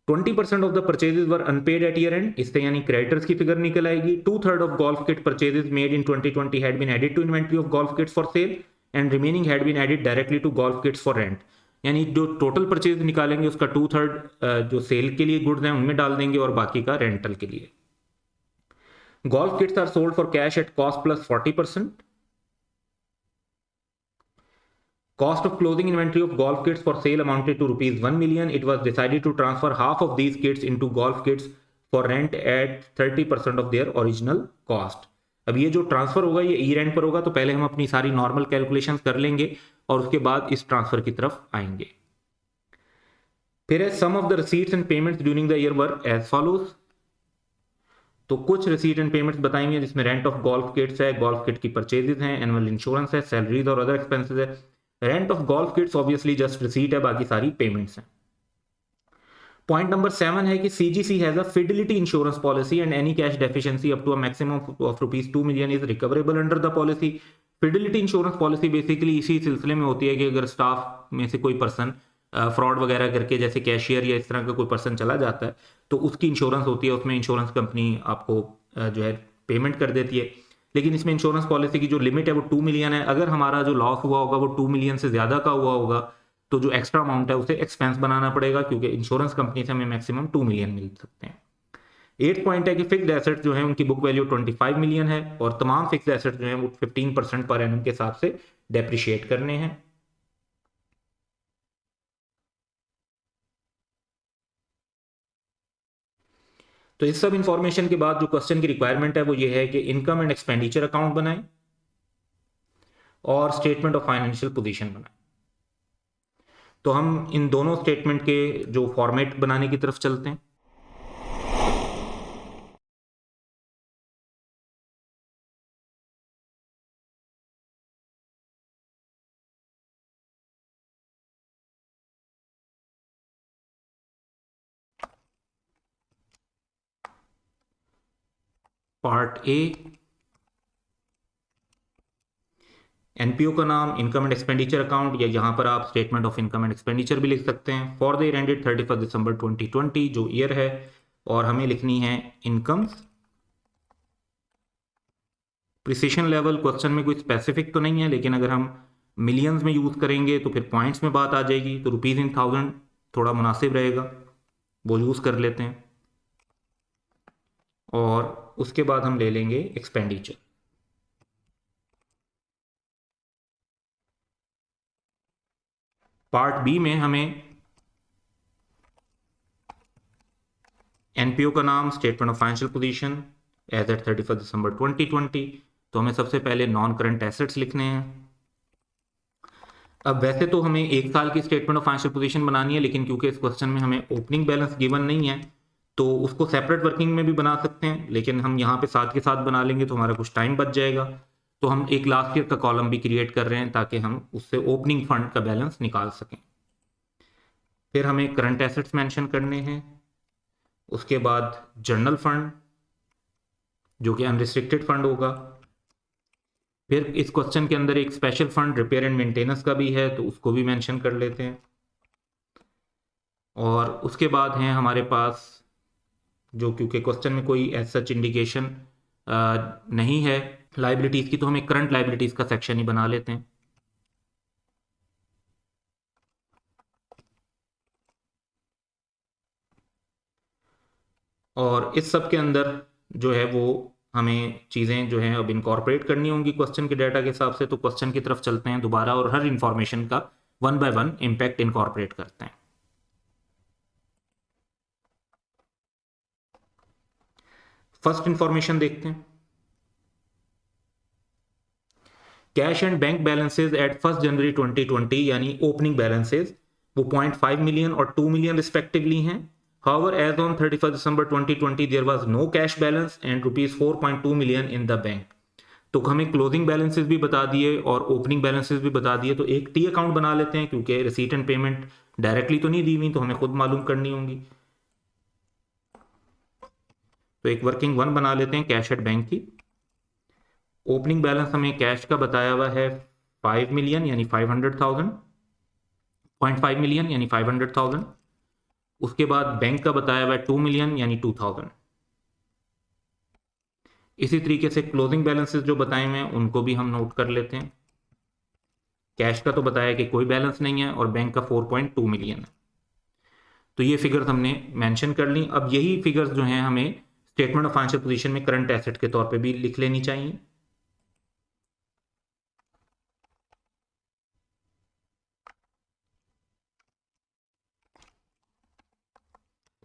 20% of the purchases were unpaid at year end, इससे यानी क्रेडिटर्स की फिगर निकल आएगी। 2/3 of golf kit purchases made in 2020 had been added to inventory of golf kits for sale and remaining had been added directly to golf kits for rent. यानी जो total purchase निकालेंगे उसका 2/3 जो cell के लिए goods हैं उनमें डाल देंगे और बाकी का रेंटल के लिए। Golf kits are sold for cash at cost plus 40%। Cost of closing inventory of golf kits for sale amounted to ₹1 million. It was decided to transfer half of these kits into golf kits for rent at 30% of their original cost. अब ये जो transfer होगा ये year and पर होगा, तो पहले हम अपनी सारी नॉर्मल कैलकुलेशंस कर लेंगे और उसके बाद इस ट्रांसफर की तरफ आएंगे। फिर है some of the receipts and payments during the year were as follows. तो कुछ रिसीट एंड पेमेंट्स बताएंगे जिसमें रेंट ऑफ गोल्फ किट्स है, गोल्फ किट की परचेजेस हैं, एनुअल इंश्योरेंस है, सैलरीज और अदर एक्सपेंसेस है। Rent of golf kits obviously just receipt है, बाकी सारी पेमेंट्स हैं। पॉइंट नंबर 7 है कि CGC has a fidelity insurance policy and any cash deficiency up to a maximum of ₹2 million is recoverable under the policy. Fidelity insurance policy basically इसी सिलसिले में होती है कि अगर स्टाफ में से कोई पर्सन फ्रॉड वगैरह करके जैसे कैशियर या इस तरह का कोई पर्सन चला जाता है तो उसकी इंश्योरेंस होती है, उसमें इंश्योरेंस कंपनी आपको जो है पेमेंट कर देती है। लेकिन इसमें इंश्योरेंस पॉलिसी की जो लिमिट है वो 2 मिलियन है। अगर हमारा जो लॉस हुआ होगा वो 2 मिलियन से ज़्यादा का हुआ होगा तो जो एक्स्ट्रा अमाउंट है उसे एक्सपेंस बनाना पड़ेगा, क्योंकि इंश्योरेंस कंपनी से हमें मैक्सिमम 2 मिलियन मिल सकते हैं। 8 पॉइंट है कि फिक्स्ड एसेट जो है उनकी बुक वैल्यू 25 मिलियन है और तमाम फिक्स्ड एसेट जो है वो 15% पर एनम के हिसाब से डेप्रिशिएट करने हैं। तो इस सब इंफॉर्मेशन के बाद जो क्वेश्चन की रिक्वायरमेंट है वो ये है कि इनकम एंड एक्सपेंडिचर अकाउंट बनाएं और स्टेटमेंट ऑफ फाइनेंशियल पोजीशन बनाएं। तो हम इन दोनों स्टेटमेंट के जो फॉर्मेट बनाने की तरफ चलते हैं। पार्ट ए, एनपीओ का नाम इनकम एंड एक्सपेंडिचर अकाउंट, या यहां पर आप statement of income and expenditure भी लिख सकते हैं। For the year ended 31 December 2020 जो ईयर है, और हमें लिखनी है इनकम्स। प्रिसिशन लेवल क्वेश्चन में कोई स्पेसिफिक तो नहीं है, लेकिन अगर हम मिलियंस में यूज करेंगे तो फिर पॉइंट्स में बात आ जाएगी, तो रुपीज इन थाउजेंड थोड़ा मुनासिब रहेगा, वो यूज कर लेते हैं। और उसके बाद हम ले लेंगे एक्सपेंडिचर। पार्ट बी में हमें एनपीओ का नाम, statement of financial position as at 31 December 2020। तो हमें सबसे पहले नॉन करंट एसेट्स लिखने हैं। अब वैसे तो हमें एक साल की स्टेटमेंट ऑफ फाइनेंशियल पोजीशन बनानी है, लेकिन क्योंकि इस क्वेश्चन में हमें ओपनिंग बैलेंस गिवन नहीं है तो उसको सेपरेट वर्किंग में भी बना सकते हैं, लेकिन हम यहाँ पे साथ के साथ बना लेंगे तो हमारा कुछ टाइम बच जाएगा। तो हम एक लास्ट ईयर का कॉलम भी क्रिएट कर रहे हैं ताकि हम उससे ओपनिंग फंड का बैलेंस निकाल सकें। फिर हमें करंट एसेट्स मेंशन करने हैं, उसके बाद जनरल फंड जो कि अनरिस्ट्रिक्टेड फंड होगा। फिर इस क्वेश्चन के अंदर एक special fund repair and maintenance का भी है तो उसको भी मेंशन कर लेते हैं। और उसके बाद हैं हमारे पास जो, क्योंकि क्वेश्चन में कोई एज सच इंडिकेशन नहीं है लाइबिलिटीज की, तो हम एक करंट लाइबिलिटीज का सेक्शन ही बना लेते हैं। और इस सब के अंदर जो है वो हमें चीज़ें जो हैं अब इनकॉर्पोरेट करनी होंगी क्वेश्चन के डाटा के हिसाब से। तो क्वेश्चन की तरफ चलते हैं दोबारा और हर इंफॉर्मेशन का one by one impact incorporate करते हैं। फर्स्ट इंफॉर्मेशन देखते हैं। Cash and bank balances at 1 January 2020 यानी ओपनिंग बैलेंसेज वो 0.5 मिलियन और 2 मिलियन रिस्पेक्टिवली हैं। However, as on 31st December 2020, there was no cash balance and rupees 4.2 million in the bank. तो हमें क्लोजिंग बैलेंसेस भी बता दिए और ओपनिंग बैलेंसेस भी बता दिए, तो एक टी अकाउंट बना लेते हैं क्योंकि रिसीट एंड पेमेंट डायरेक्टली तो नहीं दी हुई, तो हमें खुद मालूम करनी होंगी। तो एक वर्किंग वन बना लेते हैं कैश एट बैंक की। ओपनिंग बैलेंस हमें कैश का बताया हुआ है 5 मिलियन यानी 500,000, 0.5 मिलियन यानी 500,000। उसके बाद बैंक का बताया हुआ है 2 मिलियन यानी 2,000। इसी तरीके से क्लोजिंग बैलेंसेस जो बताए हुए हैं उनको भी हम नोट कर लेते हैं। कैश का तो बताया कि कोई बैलेंस नहीं है और बैंक का 4.2 मिलियन है। तो ये फिगर्स हमने मेंशन कर ली। अब यही फिगर्स जो हैं हमें स्टेटमेंट ऑफ फाइनेंशियल पोजीशन में करंट एसेट के तौर पे भी लिख लेनी चाहिए।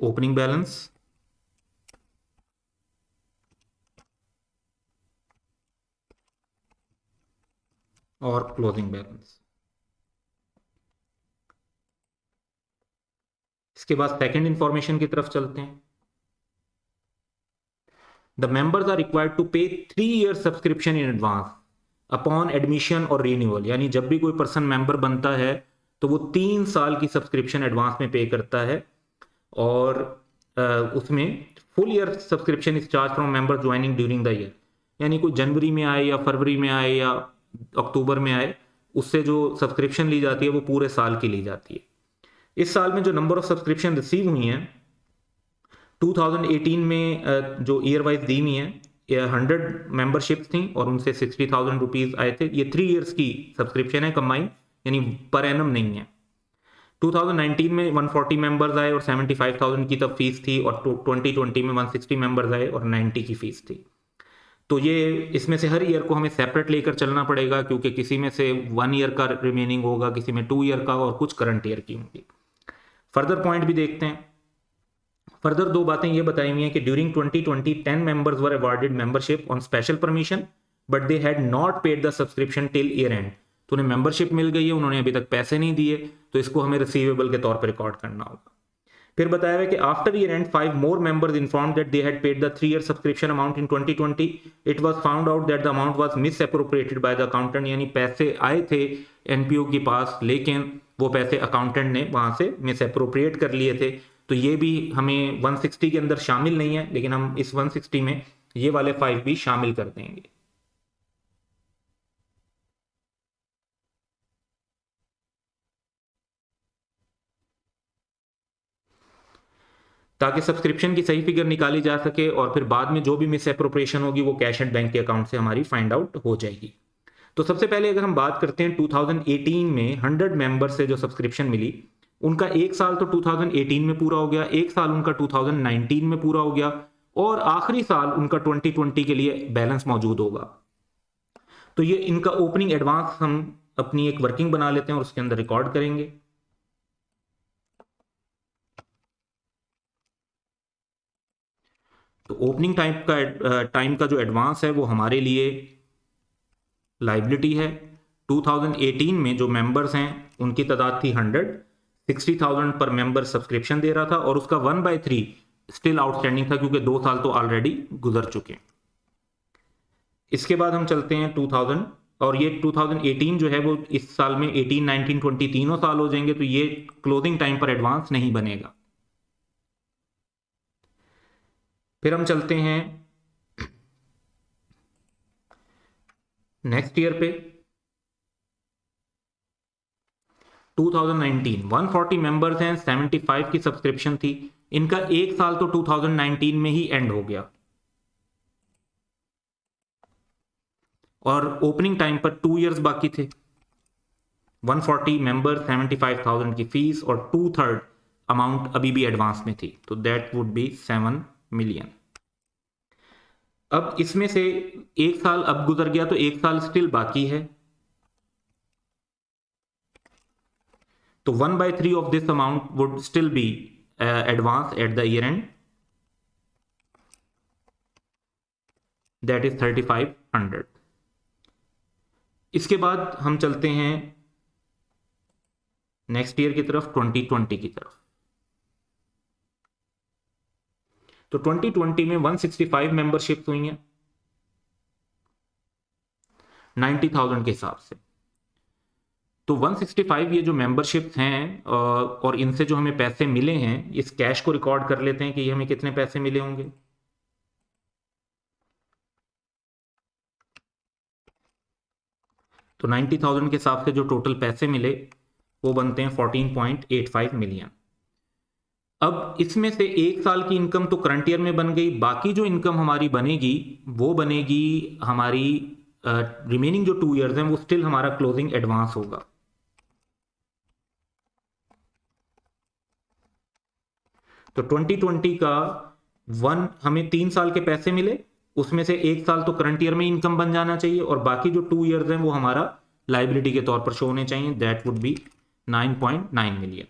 ओपनिंग बैलेंस, और क्लोजिंग बैलेंस। इसके बाद सेकंड इंफॉर्मेशन की तरफ चलते हैं। The members are required to pay 3 year subscription in advance upon admission और रिन्यूअल, यानी जब भी कोई पर्सन मेंबर बनता है तो वो 3 साल की सब्सक्रिप्शन एडवांस में पे करता है, और उसमें full year subscription is charge from member joining during the year, यानी कोई जनवरी में आए या फरवरी में आए या अक्टूबर में आए, उससे जो सब्सक्रिप्शन ली जाती है वो पूरे साल की ली जाती है। इस साल में जो नंबर ऑफ सब्सक्रिप्शन रिसीव हुई हैं 2018 में जो ईयर वाइज दी हुई हैं, 100 मेंबरशिप्स थी और उनसे 60,000 रुपीज आए थे। ये 3 years की सब्सक्रिप्शन है कंबाइन, यानी पर एनम नहीं है। 2019 में 140 मेंबर्स आए और 75,000 की तब फीस थी, और 2020 में 160 मेंबर्स आए और 90 की फीस थी। तो ये इसमें से हर ईयर को हमें सेपरेट लेकर चलना पड़ेगा, क्योंकि किसी में से 1 year का रिमेनिंग होगा, किसी में 2 year का, और कुछ करंट ईयर की होंगी। फर्दर पॉइंट भी देखते हैं। फर्दर दो बातें ये बताई हुई हैं कि during 2020 10 members were awarded membership on special permission but they had not paid the subscription till year and. तो उन्हें मेंबरशिप मिल गई है, उन्होंने अभी तक पैसे नहीं दिए, तो इसको हमें रिसीवेबल के तौर पर रिकॉर्ड करना होगा। फिर बताया है कि after year and 5 more members informed that they had paid the 3 year subscription amount in 2020. It was found out that the amount was misappropriated by the accountant, यानी पैसे आए थे एनपीओ के पास लेकिन वो पैसे अकाउंटेंट ने वहां से मिसअप्रोप्रिएट कर लिए थे। तो ये भी हमें 160 के अंदर शामिल नहीं है, लेकिन हम इस 160 में ये वाले 5 भी शामिल कर देंगे। ताकि सब्सक्रिप्शन की सही फिगर निकाली जा सके और फिर बाद में जो भी मिस एप्रोप्रिएशन होगी वो कैश एंड बैंक के अकाउंट से हमारी फाइंड आउट हो जाएगी। तो सबसे पहले अगर हम बात करते हैं 2018 में 100 मेंबर से जो सब्सक्रिप्शन मिली, उनका एक साल तो 2018 में पूरा हो गया, एक साल उनका 2019 में पूरा हो गया, और आखिरी साल उनका 2020 के लिए बैलेंस मौजूद होगा। तो ये इनका ओपनिंग एडवांस हम अपनी एक वर्किंग बना लेते हैं और उसके अंदर रिकॉर्ड करेंगे। तो ओपनिंग टाइम का जो एडवांस है वो हमारे लिए लाइबिलिटी है। 2018 में जो मेंबर्स हैं उनकी तादाद थी 100, 60,000 पर मेंबर सब्सक्रिप्शन दे रहा था, और उसका 1/3 स्टिल आउटस्टैंडिंग था क्योंकि 2 साल तो ऑलरेडी गुजर चुके। इसके बाद हम चलते हैं 2000, और ये 2018 जो है वो इस साल में 18, 19, 20 तीनों साल हो जाएंगे, तो ये क्लोजिंग टाइम पर एडवांस नहीं बनेगा। फिर हम चलते हैं नेक्स्ट ईयर पे। 2019 140 मेंबर्स हैं, 75 की सब्सक्रिप्शन थी, इनका एक साल तो 2019 में ही एंड हो गया, और ओपनिंग टाइम पर 2 years बाकी थे। 140 मेंबर, 75,000 की फीस और 2/3 अमाउंट अभी भी एडवांस में थी, तो दैट वुड बी 7 million। अब इसमें से एक साल अब गुजर गया तो एक साल स्टिल बाकी है, तो 1/3 of this amount would still be advance at the year and, that is 3,500। इसके बाद हम चलते हैं नेक्स्ट ईयर की तरफ, 2020 की तरफ। तो 2020 में 165 मेंबरशिप हुई हैं 90,000 के हिसाब से। तो 165 ये जो मेंबरशिप्स हैं और इनसे जो हमें पैसे मिले हैं, इस कैश को रिकॉर्ड कर लेते हैं कि ये हमें कितने पैसे मिले होंगे। तो 90,000 के हिसाब से जो टोटल पैसे मिले वो बनते हैं 14.85 मिलियन। अब इसमें से एक साल की इनकम तो करंट ईयर में बन गई, बाकी जो इनकम हमारी बनेगी वो बनेगी हमारी रिमेनिंग जो 2 years हैं, वो स्टिल हमारा क्लोजिंग एडवांस होगा। तो 2020 का हमें 3 साल के पैसे मिले, उसमें से एक साल तो करंट ईयर में इनकम बन जाना चाहिए, और बाकी जो 2 years हैं वो हमारा लाइबिलिटी के तौर पर शो होने चाहिए, दैट वुड बी 9.9 मिलियन।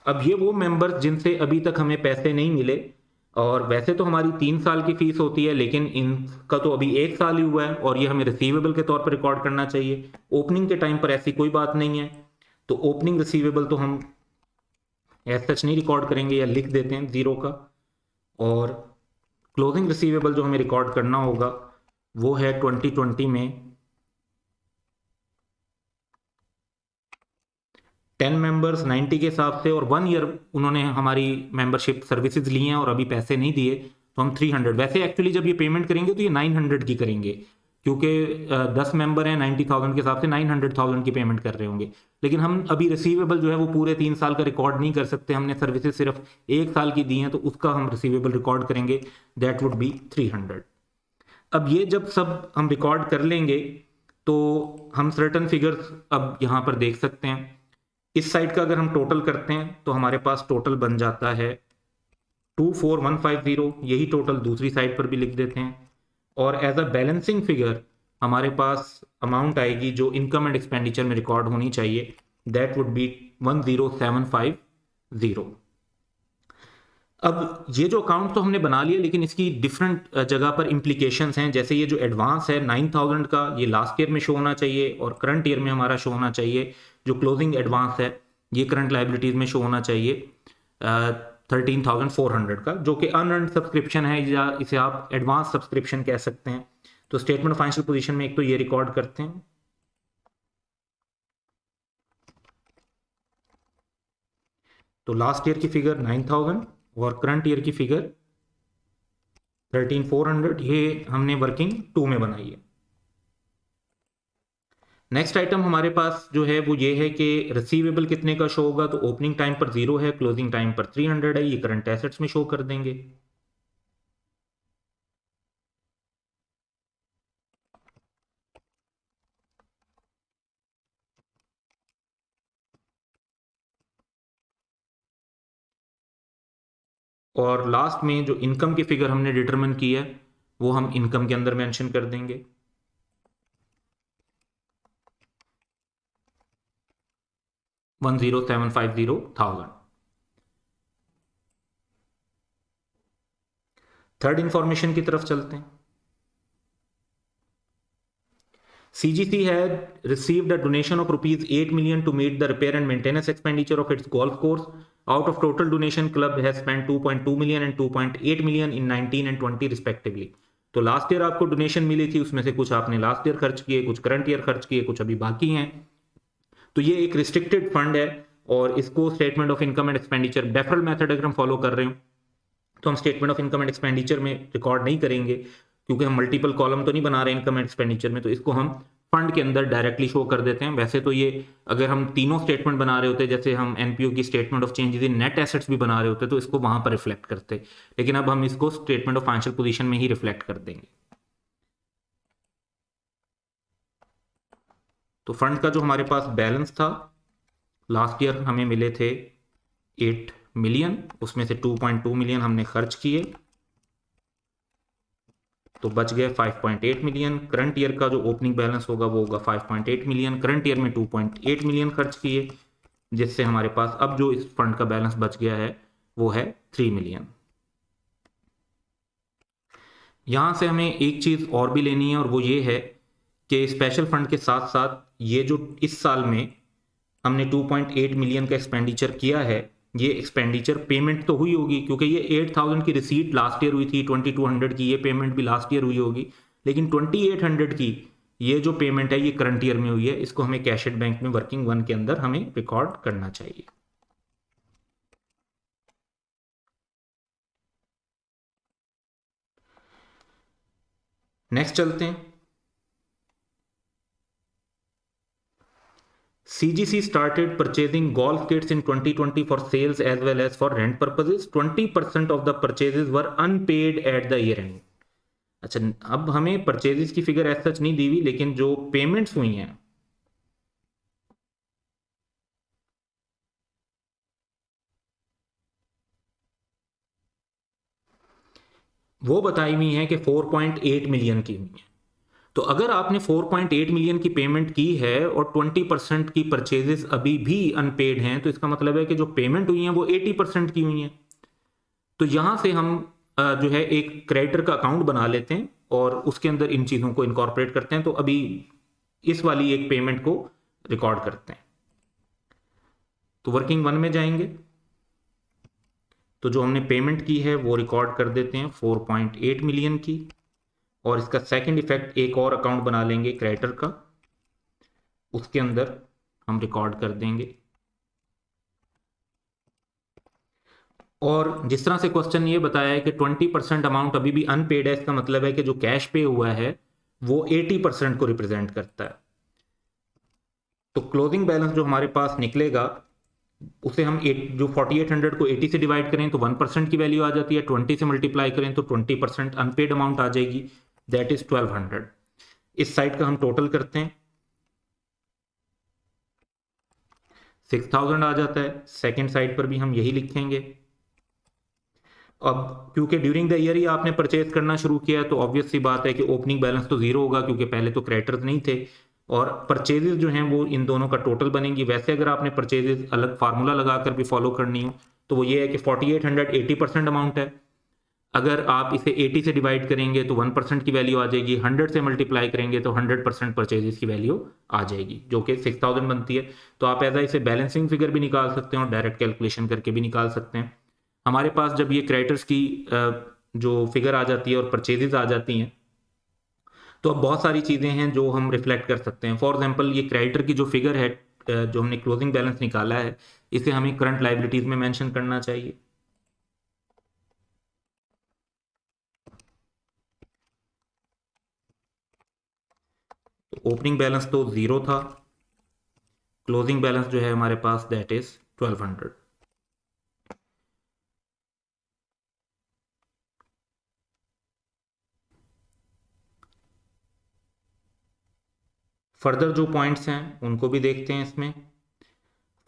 अब ये वो मेंबर्स जिनसे अभी तक हमें पैसे नहीं मिले, और वैसे तो हमारी 3 साल की फीस होती है, लेकिन इनका तो अभी 1 साल ही हुआ है और ये हमें रिसीवेबल के तौर पर रिकॉर्ड करना चाहिए। ओपनिंग के टाइम पर ऐसी कोई बात नहीं है, तो ओपनिंग रिसीवेबल तो हम एज सच नहीं रिकॉर्ड करेंगे या लिख देते हैं 0 का। और क्लोजिंग रिसीवेबल जो हमें रिकॉर्ड करना होगा वो है 2020 में 10 मेंबर्स 90 के हिसाब से, और 1 ईयर उन्होंने हमारी मेंबरशिप सर्विसेज ली हैं और अभी पैसे नहीं दिए, तो हम 300। वैसे एक्चुअली जब ये पेमेंट करेंगे तो ये 900 की करेंगे, क्योंकि 10 मेंबर हैं, 90,000 के हिसाब से 900,000 की पेमेंट कर रहे होंगे। लेकिन हम अभी रिसीवेबल जो है वो पूरे 3 साल का रिकॉर्ड नहीं कर सकते, हमने सर्विसेज सिर्फ 1 साल की दी हैं, तो उसका हम रिसीवेबल रिकॉर्ड करेंगे, दैट वुड बी 300। अब ये जब सब हम रिकॉर्ड कर लेंगे तो हम सर्टन फिगर्स अब यहाँ पर देख सकते हैं। इस साइड का अगर हम टोटल करते हैं तो हमारे पास टोटल बन जाता है 24150, यही टोटल दूसरी साइड पर भी लिख देते हैं। और एज अ बैलेंसिंग फिगर हमारे पास अमाउंट आएगी जो इनकम एंड एक्सपेंडिचर में रिकॉर्ड होनी चाहिए, दैट वुड बी 10750। अब ये जो अकाउंट तो हमने बना लिया, लेकिन इसकी डिफरेंट जगह पर इम्प्लीकेशंस हैं। जैसे ये जो एडवांस है 9000 का, ये लास्ट ईयर में शो होना चाहिए और करंट ईयर में हमारा शो होना चाहिए। जो क्लोजिंग एडवांस है ये करंट लाइबिलिटीज में शो होना चाहिए 13,400 का, जो कि अनअर्न्ड सब्सक्रिप्शन है या इसे आप एडवांस सब्सक्रिप्शन कह सकते हैं। तो स्टेटमेंट ऑफ फाइनेंशियल पोजीशन में एक तो ये रिकॉर्ड करते हैं। तो लास्ट ईयर की फिगर 9000 और करंट ईयर की फिगर 13,400, ये हमने वर्किंग 2 में बनाई है। नेक्स्ट आइटम हमारे पास जो है वो ये है कि रिसीवेबल कितने का शो होगा, तो ओपनिंग टाइम पर 0 है, क्लोजिंग टाइम पर 300 है, ये करंट एसेट्स में शो कर देंगे। और लास्ट में जो इनकम की फिगर हमने डिटरमिन की है वो हम इनकम के अंदर मेंशन कर देंगे। $10750,000। थर्ड इंफॉर्मेशन की तरफ चलते हैं। CGC had received a donation of rupees 8 million to meet the repair and maintenance expenditure of its golf course. Out of total donation, club has spent 2.2 million and 2.8 million in 19 and 20 respectively. तो last year आपको donation मिली थी, उसमें से कुछ आपने last year खर्च किए, कुछ करंट ईयर खर्च किए, कुछ अभी बाकी हैं। तो ये एक रिस्ट्रिक्टेड फंड है और इसको statement of income and expenditure deferral method अगर हम फॉलो कर रहे हो तो हम statement of income and expenditure में रिकॉर्ड नहीं करेंगे, क्योंकि हम मल्टीपल कॉलम तो नहीं बना रहे इनकम एंड एक्सपेंडिचर में, तो इसको हम फंड के अंदर डायरेक्टली शो कर देते हैं। वैसे तो ये अगर हम तीनों स्टेटमेंट बना रहे होते, जैसे हम एनपीओ की statement of changes in net assets भी बना रहे होते, तो इसको वहां पर रिफ्लेक्ट करते, लेकिन अब हम इसको स्टेटमेंट ऑफ फाइनेंशियल पोजीशन में ही रिफ्लेक्ट कर देंगे। तो फंड का जो हमारे पास बैलेंस था लास्ट ईयर हमें मिले थे 8 मिलियन, उसमें से 2.2 मिलियन हमने खर्च किए, तो बच गए 5.8 मिलियन। करंट ईयर का जो ओपनिंग बैलेंस होगा वो होगा 5.8 मिलियन। करंट ईयर में 2.8 मिलियन खर्च किए, जिससे हमारे पास अब जो इस फंड का बैलेंस बच गया है वो है 3 मिलियन। यहां से हमें एक चीज और भी लेनी है और वो ये है कि स्पेशल फंड के साथ साथ ये जो इस साल में हमने 2.8 मिलियन का एक्सपेंडिचर किया है, ये एक्सपेंडिचर पेमेंट तो हुई होगी, क्योंकि ये 8,000 की रिसीट लास्ट ईयर हुई थी, 2200 की ये पेमेंट भी लास्ट ईयर हुई होगी, लेकिन 2800 की ये जो पेमेंट है ये करंट ईयर में हुई है। इसको हमें कैश एट बैंक में वर्किंग 1 के अंदर हमें रिकॉर्ड करना चाहिए। नेक्स्ट चलते हैं। CGC started purchasing golf kits in 2020 for sales as well as for rent purposes. 20% of the purchases were unpaid at the year end. अच्छा, अब हमें परचेजेस की फिगर एज सच नहीं दी हुई, लेकिन जो पेमेंट्स हुई हैं वो बताई हुई हैं कि 4.8 मिलियन की हुई है। तो अगर आपने 4.8 मिलियन की पेमेंट की है और 20% की परचेजेस अभी भी अनपेड हैं, तो इसका मतलब है कि जो पेमेंट हुई है वो 80% की हुई है। तो यहां से हम जो है एक क्रेडिटर का अकाउंट बना लेते हैं और उसके अंदर इन चीज़ों को इनकॉर्पोरेट करते हैं। तो अभी इस वाली एक पेमेंट को रिकॉर्ड करते हैं। तो वर्किंग वन में जाएंगे तो जो हमने पेमेंट की है वो रिकॉर्ड कर देते हैं 4.8 मिलियन की। और इसका सेकंड इफेक्ट एक और अकाउंट बना लेंगे क्रेडिटर का, उसके अंदर हम रिकॉर्ड कर देंगे। और जिस तरह से क्वेश्चन ये बताया है कि 20% अमाउंट अभी भी अनपेड है, इसका मतलब है कि जो कैश पे हुआ है वो 80% को रिप्रेजेंट करता है। तो क्लोजिंग बैलेंस जो हमारे पास निकलेगा उसे हम जो 4800 को 80 से डिवाइड करें तो 1% की वैल्यू आ जाती है, 20 से मल्टीप्लाई करें तो 20% अनपेड अमाउंट आ जाएगी, दैट इज 1200। इस साइड का हम टोटल करते हैं, 6000 आ जाता है। सेकेंड साइड पर भी हम यही लिखेंगे। अब क्योंकि ड्यूरिंग द ईयर ही आपने परचेज करना शुरू किया है तो ऑब्वियस सी बात है कि ओपनिंग बैलेंस तो जीरो होगा, क्योंकि पहले तो क्रेडिटर्स नहीं थे। और परचेजेस जो हैं वो इन दोनों का टोटल बनेंगी। वैसे अगर आपने परचेजेस अलग फार्मूला लगाकर भी फॉलो करनी हो तो वो ये है कि 4800 80% अमाउंट है। अगर आप इसे 80 से डिवाइड करेंगे तो 1% की वैल्यू आ जाएगी, 100 से मल्टीप्लाई करेंगे तो 100% परचेजेस की वैल्यू आ जाएगी, जो कि 6000 बनती है। तो आप ऐसा इसे बैलेंसिंग फिगर भी निकाल सकते हैं और डायरेक्ट कैलकुलेशन करके भी निकाल सकते हैं। हमारे पास जब ये क्रेडिटर्स की जो फिगर आ जाती है और परचेजेस आ जाती हैं तो अब बहुत सारी चीज़ें हैं जो हम रिफ्लेक्ट कर सकते हैं। फॉर एग्जांपल ये क्रेडिटर की जो फिगर है, जो हमने क्लोजिंग बैलेंस निकाला है, इसे हमें करंट लायबिलिटीज में मेंशन करना चाहिए। तो ओपनिंग बैलेंस तो जीरो था, क्लोजिंग बैलेंस जो है हमारे पास दैट इज 1200। फर्दर जो पॉइंट्स हैं उनको भी देखते हैं इसमें।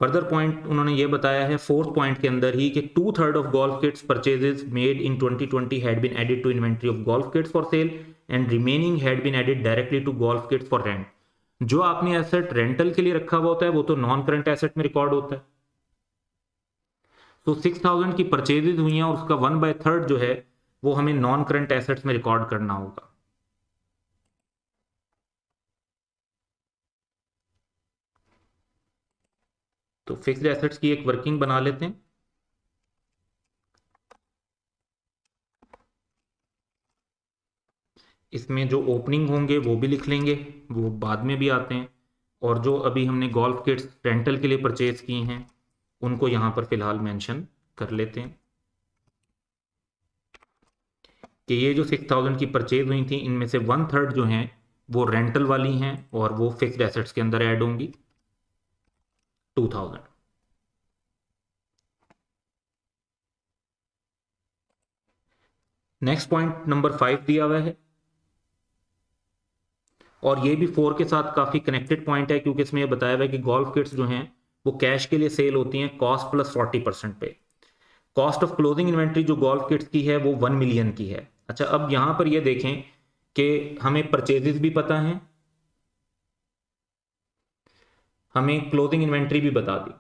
फर्दर पॉइंट उन्होंने ये बताया है फोर्थ पॉइंट के अंदर ही कि 2/3 of golf kits purchases made in 2020 had been added to inventory of golf kits for sale and remaining had been added directly to golf kits for rent. जो आपने एसेट रेंटल के लिए रखा हुआ होता है वो तो नॉन करंट एसेट में रिकॉर्ड होता है। तो 6000 की परचेजेज हुई हैं और उसका 1/3 जो है वो हमें नॉन करंट एसेट्स में रिकॉर्ड करना होगा। तो फिक्स्ड एसेट्स की एक वर्किंग बना लेते हैं। इसमें जो ओपनिंग होंगे वो भी लिख लेंगे, वो बाद में भी आते हैं। और जो अभी हमने गोल्फ किट्स रेंटल के लिए परचेज की हैं उनको यहाँ पर फिलहाल मेंशन कर लेते हैं कि ये जो 6000 की परचेज हुई थी इनमें से 1/3 जो हैं वो रेंटल वाली हैं और वो फिक्स्ड एसेट्स के अंदर ऐड होंगी 2000। नेक्स्ट पॉइंट नंबर 5 दिया हुआ है और ये भी 4 के साथ काफ़ी कनेक्टेड पॉइंट है, क्योंकि इसमें ये बताया हुआ है कि गोल्फ किट्स जो हैं वो कैश के लिए सेल होती हैं कॉस्ट प्लस 40% पे। कॉस्ट ऑफ क्लोजिंग इन्वेंट्री जो गोल्फ किट्स की है वो 1 मिलियन की है। अच्छा, अब यहां पर ये देखें कि हमें परचेजेस भी पता है, हमें क्लोजिंग इन्वेंट्री भी बता दी।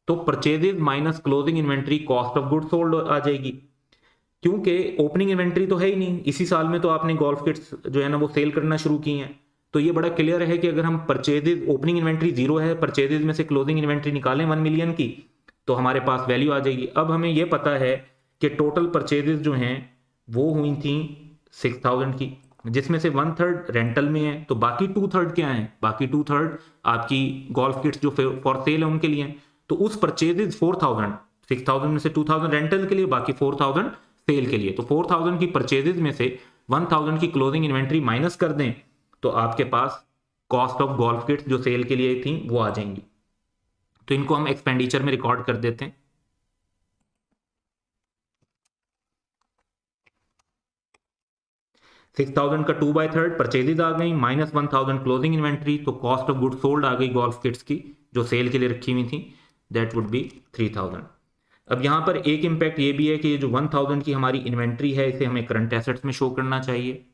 तो purchases minus closing inventory cost of good sold आ जाएगी, क्योंकि ओपनिंग इन्वेंट्री तो है ही नहीं। इसी साल में तो आपने गोल्फ किट्स जो है ना वो सेल करना शुरू की हैं। तो ये बड़ा क्लियर है कि अगर हम परचेजेज, ओपनिंग इन्वेंट्री जीरो है, परचेजेज में से क्लोजिंग इन्वेंट्री निकालें 1 मिलियन की तो हमारे पास वैल्यू आ जाएगी। अब हमें यह पता है कि टोटल परचेजेज जो हैं वो हुई थी 6000 की, जिसमें से 1/3 रेंटल में है, तो बाकी 2/3 क्या है? बाकी 2/3 आपकी गोल्फ किट्स जो फॉर सेल है उनके लिए। तो उस परचेजेज 4000, 6000 में से 2000 रेंटल के लिए, बाकी 4000 सेल के लिए। तो 4000 की परचेजेज में से 1000 की क्लोजिंग इन्वेंट्री माइनस कर दें तो आपके पास कॉस्ट ऑफ गोल्फ किट्स जो सेल के लिए थी वो आ जाएंगी। तो इनको हम एक्सपेंडिचर में रिकॉर्ड कर देते हैं। 6000 का 2/3 परचेजेज आ गई, माइनस 1000 क्लोजिंग इन्वेंट्री, तो कॉस्ट ऑफ गुड सोल्ड आ गई गोल्फ किट्स की जो सेल के लिए रखी हुई थी, दैट वुड बी 3000। अब यहाँ पर एक इम्पैक्ट ये भी है कि ये जो 1000 की हमारी इन्वेंट्री है इसे हमें करंट एसेट्स में शो करना चाहिए।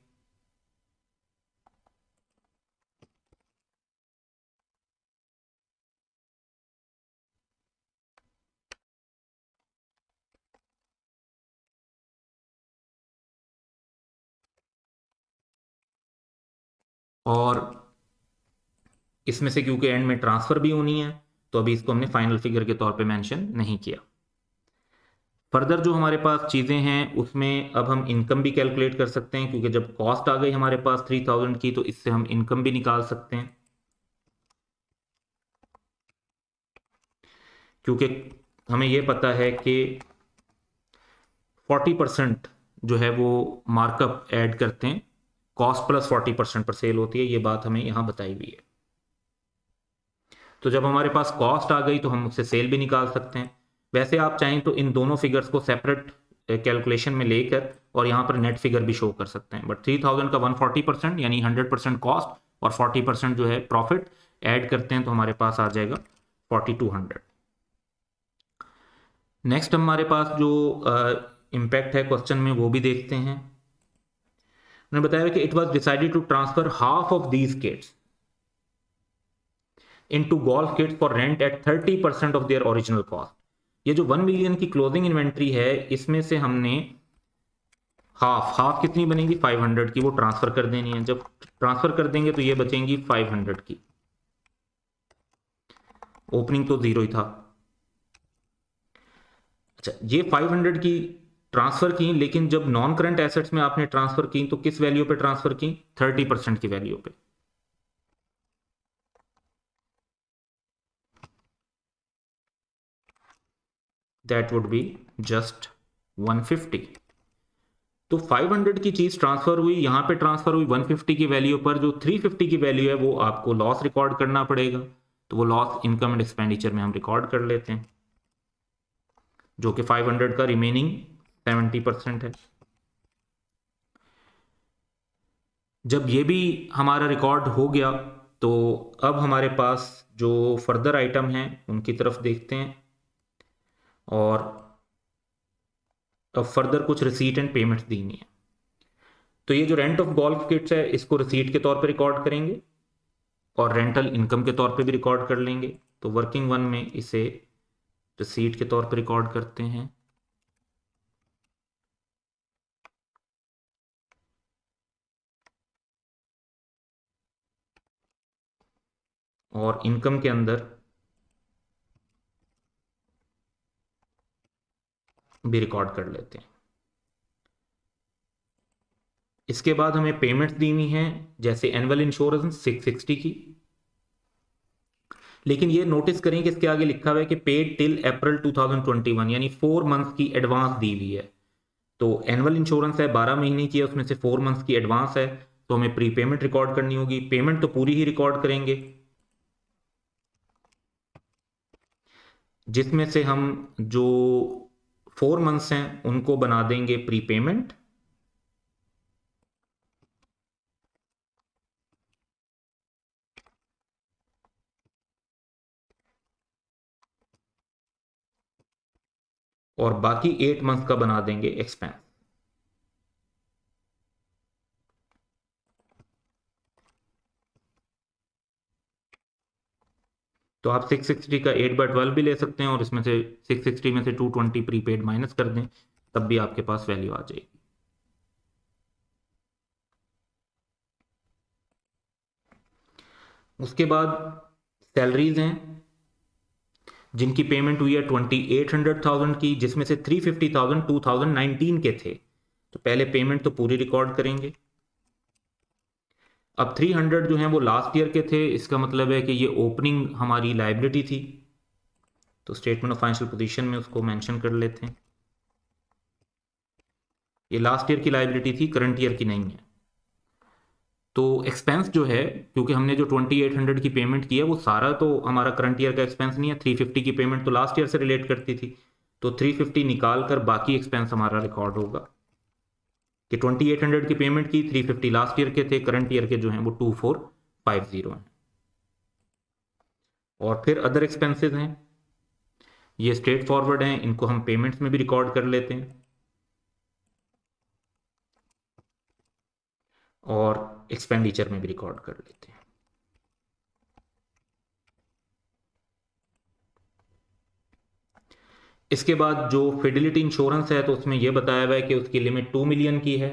और इसमें से क्योंकि एंड में ट्रांसफर भी होनी है तो अभी इसको हमने फाइनल फिगर के तौर पे मेंशन नहीं किया। फर्दर जो हमारे पास चीज़ें हैं उसमें अब हम इनकम भी कैलकुलेट कर सकते हैं, क्योंकि जब कॉस्ट आ गई हमारे पास 3000 की तो इससे हम इनकम भी निकाल सकते हैं, क्योंकि हमें यह पता है कि 40% जो है वो मार्कअप ऐड करते हैं, कॉस्ट प्लस 40% पर सेल होती है, ये बात हमें यहां बताई हुई है। तो जब हमारे पास कॉस्ट आ गई तो हम उससे सेल भी निकाल सकते हैं। वैसे आप चाहें तो इन दोनों फिगर्स को सेपरेट कैलकुलेशन में लेकर और यहाँ पर नेट फिगर भी शो कर सकते हैं, बट 3000 का 140% यानी 100% कॉस्ट और 40% जो है प्रॉफिट ऐड करते हैं तो हमारे पास आ जाएगा 4200। नेक्स्ट हमारे पास जो इम्पैक्ट है क्वेश्चन में वो भी देखते हैं। उन्होंने बताया कि it was decided to transfer half of these kits into golf kits for rent at 30% of their original cost. ये जो 1 मिलियन की क्लोजिंग इन्वेंट्री है इसमें से हमने हाफ कितनी बनेगी 500 की, वो ट्रांसफर कर देनी है। जब ट्रांसफर कर देंगे तो ये बचेंगी 500 की, ओपनिंग तो 0 ही था। अच्छा, ये 500 की ट्रांसफर की, लेकिन जब नॉन करंट एसेट्स में आपने ट्रांसफर की तो किस वैल्यू पे ट्रांसफर की, 30% की वैल्यू पे। That would be just 150। तो 500 की चीज ट्रांसफर हुई, यहां पे ट्रांसफर हुई 150 की वैल्यू पर, जो 350 की वैल्यू है वो आपको लॉस रिकॉर्ड करना पड़ेगा, तो वो लॉस इनकम एंड एक्सपेंडिचर में हम रिकॉर्ड कर लेते हैं, जो कि 500 का रिमेनिंग 70% है। जब ये भी हमारा रिकॉर्ड हो गया तो अब हमारे पास जो फर्दर आइटम हैं उनकी तरफ देखते हैं, और अब फर्दर कुछ रिसीट एंड पेमेंट्स देनी है। तो ये जो रेंट ऑफ गोल्फ किट्स है इसको रिसीट के तौर पे रिकॉर्ड करेंगे और रेंटल इनकम के तौर पे भी रिकॉर्ड कर लेंगे। तो वर्किंग वन में इसे रिसीट के तौर पे रिकॉर्ड करते हैं, और इनकम के अंदर भी रिकॉर्ड कर लेते हैं। इसके बाद हमें पेमेंट्स दी हुई हैं, जैसे एनुअल इंश्योरेंस 660 की, लेकिन ये नोटिस करें कि इसके आगे लिखा हुआ है कि पेड टिल अप्रैल 2021, यानी 4 मंथ्स की एडवांस दी हुई है। तो एनुअल इंश्योरेंस है 12 महीने की है, उसमें से 4 मंथ्स की एडवांस है, तो हमें प्री पेमेंट रिकॉर्ड करनी होगी। पेमेंट तो पूरी ही रिकॉर्ड करेंगे, जिसमें से हम जो 4 मंथ्स हैं उनको बना देंगे प्री पेमेंट, और बाकी 8 मंथ्स का बना देंगे एक्सपेंस। तो आप 660 का 8/12 भी ले सकते हैं और इसमें से 660 में से 220 प्रीपेड माइनस कर दें, तब भी आपके पास वैल्यू आ जाएगी। उसके बाद सैलरीज हैं जिनकी पेमेंट हुई है 2800,000 की, जिसमें से 350,000 2019 के थे, तो पहले पेमेंट तो पूरी रिकॉर्ड करेंगे। अब 300 जो हैं वो लास्ट ईयर के थे, इसका मतलब है कि ये ओपनिंग हमारी लाइबिलिटी थी, तो स्टेटमेंट ऑफ फाइनेंशियल पोजीशन में उसको मेंशन कर लेते हैं। ये लास्ट ईयर की लाइबिलिटी थी, करंट ईयर की नहीं है। तो एक्सपेंस जो है, क्योंकि हमने जो 2800 की पेमेंट की है वो सारा तो हमारा करंट ईयर का एक्सपेंस नहीं है, 350 की पेमेंट तो लास्ट ईयर से रिलेट करती थी, तो 350 निकाल कर बाकी एक्सपेंस हमारा रिकॉर्ड होगा कि 2800 की पेमेंट की, 350 लास्ट ईयर के थे, करंट ईयर के जो हैं वो 2450 हैं। और फिर अदर एक्सपेंसेस हैं, ये स्ट्रेट फॉरवर्ड हैं, इनको हम पेमेंट्स में भी रिकॉर्ड कर लेते हैं और एक्सपेंडिचर में भी रिकॉर्ड कर लेते हैं। इसके बाद जो फिडिलिटी इंश्योरेंस है तो उसमें यह बताया हुआ है कि उसकी लिमिट 2 मिलियन की है,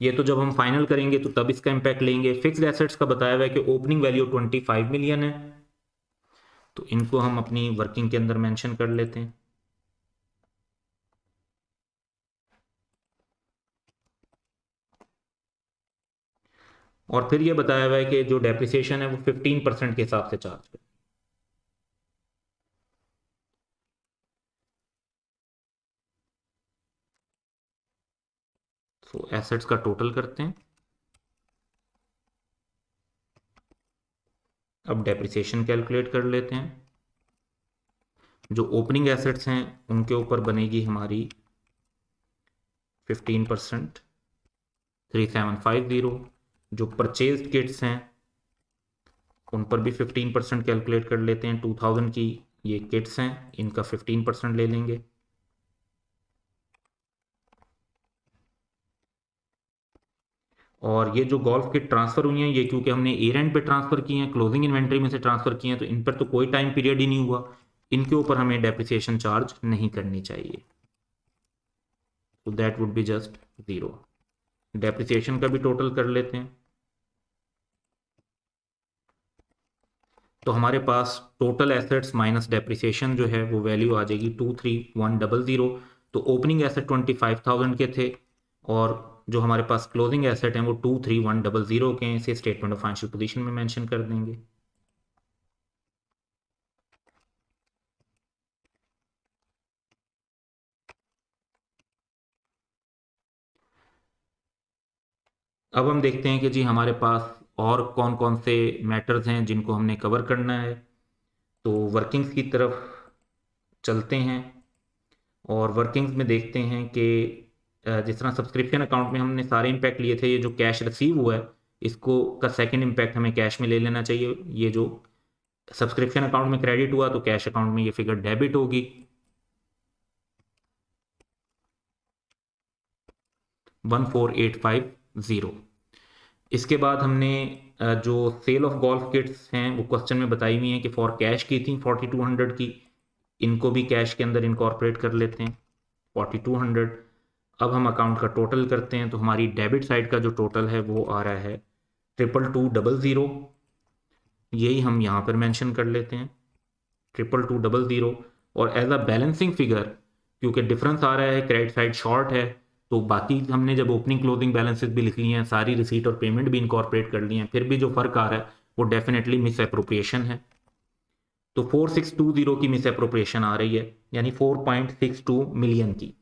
ये तो जब हम फाइनल करेंगे तो तब इसका इम्पैक्ट लेंगे। फिक्स्ड एसेट्स का बताया हुआ है कि ओपनिंग वैल्यू 25 मिलियन है, तो इनको हम अपनी वर्किंग के अंदर मेंशन कर लेते हैं। और फिर ये बताया हुआ है कि जो डेप्रिसिएशन है वो 15% के हिसाब से चार्ज करें। तो एसेट्स का टोटल करते हैं। अब डेप्रिसिएशन कैलकुलेट कर लेते हैं। जो ओपनिंग एसेट्स हैं उनके ऊपर बनेगी हमारी 15%, 3750। जो परचेज किट्स हैं उन पर भी 15% कैलकुलेट कर लेते हैं। 2000 की ये किट्स हैं, इनका 15% ले लेंगे। और ये जो गोल्फ किट ट्रांसफर हुई हैं, ये क्योंकि हमने ईयर एंड पे ट्रांसफर की हैं, क्लोजिंग इन्वेंट्री में से ट्रांसफर की हैं, तो इन पर तो कोई टाइम पीरियड ही नहीं हुआ, इनके ऊपर हमें डेप्रिसिएशन चार्ज नहीं करनी चाहिए। तो that would be just 0। Depreciation का भी टोटल कर लेते हैं। तो हमारे पास टोटल एसेट्स माइनस डेप्रिसिएशन जो है वो वैल्यू आ जाएगी 23100। तो ओपनिंग एसेट 25,000 के थे और जो हमारे पास क्लोजिंग एसेट हैं वो 23100 के हैं। इसे स्टेटमेंट ऑफ फाइनेंशियल पोजीशन में मेंशन कर देंगे। अब हम देखते हैं कि जी हमारे पास और कौन कौन से मैटर्स हैं जिनको हमने कवर करना है। तो वर्किंग्स की तरफ चलते हैं और वर्किंग्स में देखते हैं कि जिस तरह सब्सक्रिप्शन अकाउंट में हमने सारे इम्पैक्ट लिए थे, ये जो कैश रिसीव हुआ है इसको का सेकंड इम्पैक्ट हमें कैश में ले लेना चाहिए। ये जो सब्सक्रिप्शन अकाउंट में क्रेडिट हुआ तो कैश अकाउंट में ये फिगर डेबिट होगी। 14850। इसके बाद हमने जो सेल ऑफ गोल्फ किट्स हैं वो क्वेश्चन में बताई हुई हैं कि फॉर कैश की थी 4200 की, इनको भी कैश के अंदर इनकॉर्पोरेट कर लेते हैं 4200। अब हम अकाउंट का टोटल करते हैं तो हमारी डेबिट साइड का जो टोटल है वो आ रहा है 22200। यही हम यहाँ पर मेंशन कर लेते हैं 22200। और एज अ बैलेंसिंग फिगर क्योंकि डिफरेंस आ रहा है, क्रेडिट साइड शॉर्ट है, तो बाकी हमने जब ओपनिंग क्लोजिंग बैलेंसेस भी लिख लिए हैं, सारी रिसीट और पेमेंट भी इनकॉर्पोरेट कर ली हैं, फिर भी जो फर्क आ रहा है वो डेफिनेटली मिस एप्रोप्रिएशन है। तो 4620 की मिस एप्रोप्रिएशन आ रही है, यानी 4.62 मिलियन की।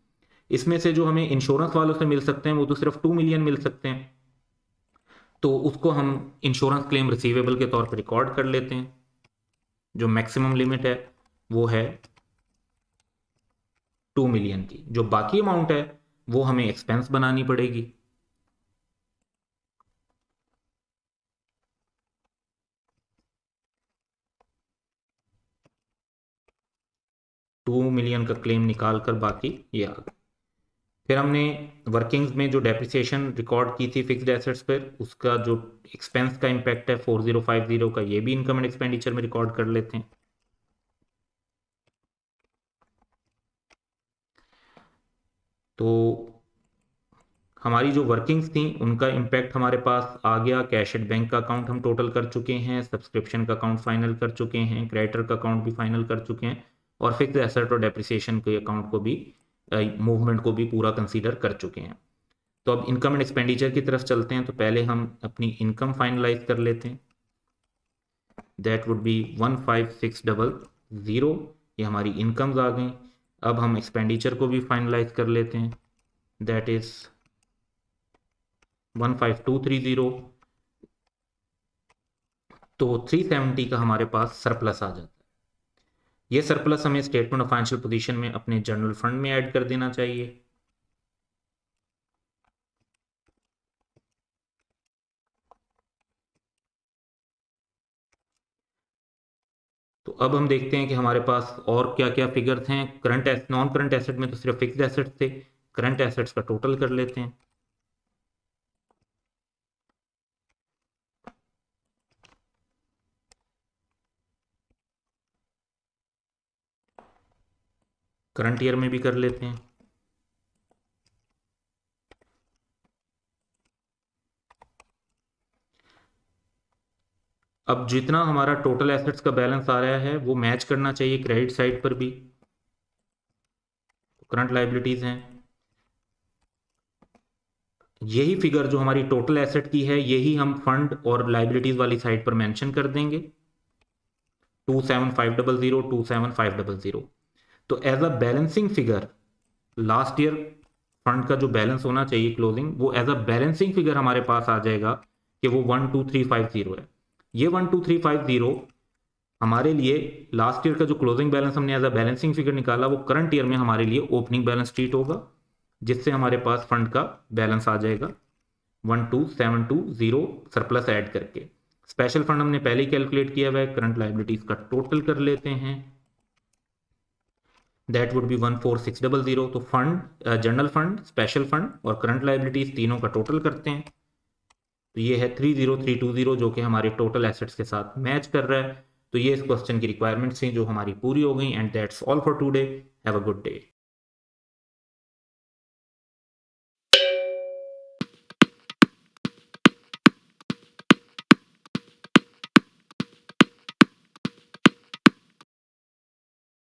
इसमें से जो हमें इंश्योरेंस वालों से मिल सकते हैं वो तो सिर्फ 2 मिलियन मिल सकते हैं, तो उसको हम इंश्योरेंस क्लेम रिसीवेबल के तौर पर रिकॉर्ड कर लेते हैं। जो मैक्सिमम लिमिट है वो है 2 मिलियन की। जो बाकी अमाउंट है वो हमें एक्सपेंस बनानी पड़ेगी। 2 मिलियन का क्लेम निकाल कर बाकी ये आ गया। फिर हमने वर्किंग्स में जो डेप्रिसिएशन रिकॉर्ड की थी फिक्स्ड एसेट्स पर, उसका जो एक्सपेंस का इम्पैक्ट है 4050 का, ये भी इनकम एंड एक्सपेंडिचर में रिकॉर्ड कर लेते हैं। तो हमारी जो वर्किंग्स थी उनका इम्पैक्ट हमारे पास आ गया। कैश एट बैंक का अकाउंट हम टोटल कर चुके हैं, सब्सक्रिप्शन का अकाउंट फाइनल कर चुके हैं, क्रेडिटर का अकाउंट भी फाइनल कर चुके हैं, और फिक्स एसेट और डेप्रिसिएशन के अकाउंट को भी, मूवमेंट को भी पूरा कंसीडर कर चुके हैं। तो अब इनकम एंड एक्सपेंडिचर की तरफ चलते हैं। तो पहले हम अपनी इनकम फाइनलाइज कर लेते हैं। That would B 15600। ये हमारी इनकम्स आ गई। अब हम एक्सपेंडिचर को भी फाइनलाइज कर लेते हैं। That is 15230। तो 370 का हमारे पास सरप्लस आ जाता है। ये सरप्लस हमें स्टेटमेंट ऑफ फाइनेंशियल पोजीशन में अपने जनरल फंड में ऐड कर देना चाहिए। तो अब हम देखते हैं कि हमारे पास और क्या क्या फिगर्स हैं। नॉन करंट एसेट में तो सिर्फ फिक्स्ड एसेट्स थे, करंट एसेट्स का टोटल कर लेते हैं। करंट ईयर में भी कर लेते हैं। अब जितना हमारा टोटल एसेट्स का बैलेंस आ रहा है वो मैच करना चाहिए क्रेडिट साइड पर भी। करंट लाइबिलिटीज हैं, यही फिगर जो हमारी टोटल एसेट की है यही हम फंड और लाइबिलिटीज वाली साइड पर मेंशन कर देंगे 27500 27500। तो as a balancing figure last year fund का जो बैलेंस होना चाहिए क्लोजिंग, वो एज अ बैलेंसिंग फिगर हमारे पास आ जाएगा कि वो 12350 है। ये 12350 हमारे लिए लास्ट ईयर का जो क्लोजिंग बैलेंस हमने एज अ बैलेंसिंग फिगर निकाला वो करंट ईयर में हमारे लिए ओपनिंग बैलेंस शीट होगा, जिससे हमारे पास फंड का बैलेंस आ जाएगा 12720 सरप्लस ऐड करके। स्पेशल फंड हमने पहले ही कैलकुलेट किया हुआ है, करंट लाइबिलिटीज का टोटल कर लेते हैं, दैट वुड बी 14600। तो fund, general fund, special fund और करंट लाइबिलिटीज तीनों का टोटल करते हैं, तो ये है 30320 जो कि हमारे टोटल एसेट्स के साथ मैच कर रहा है। तो ये इस क्वेश्चन की रिक्वायरमेंट्स थी जो हमारी पूरी हो गई। And that's all for today. Have a good day.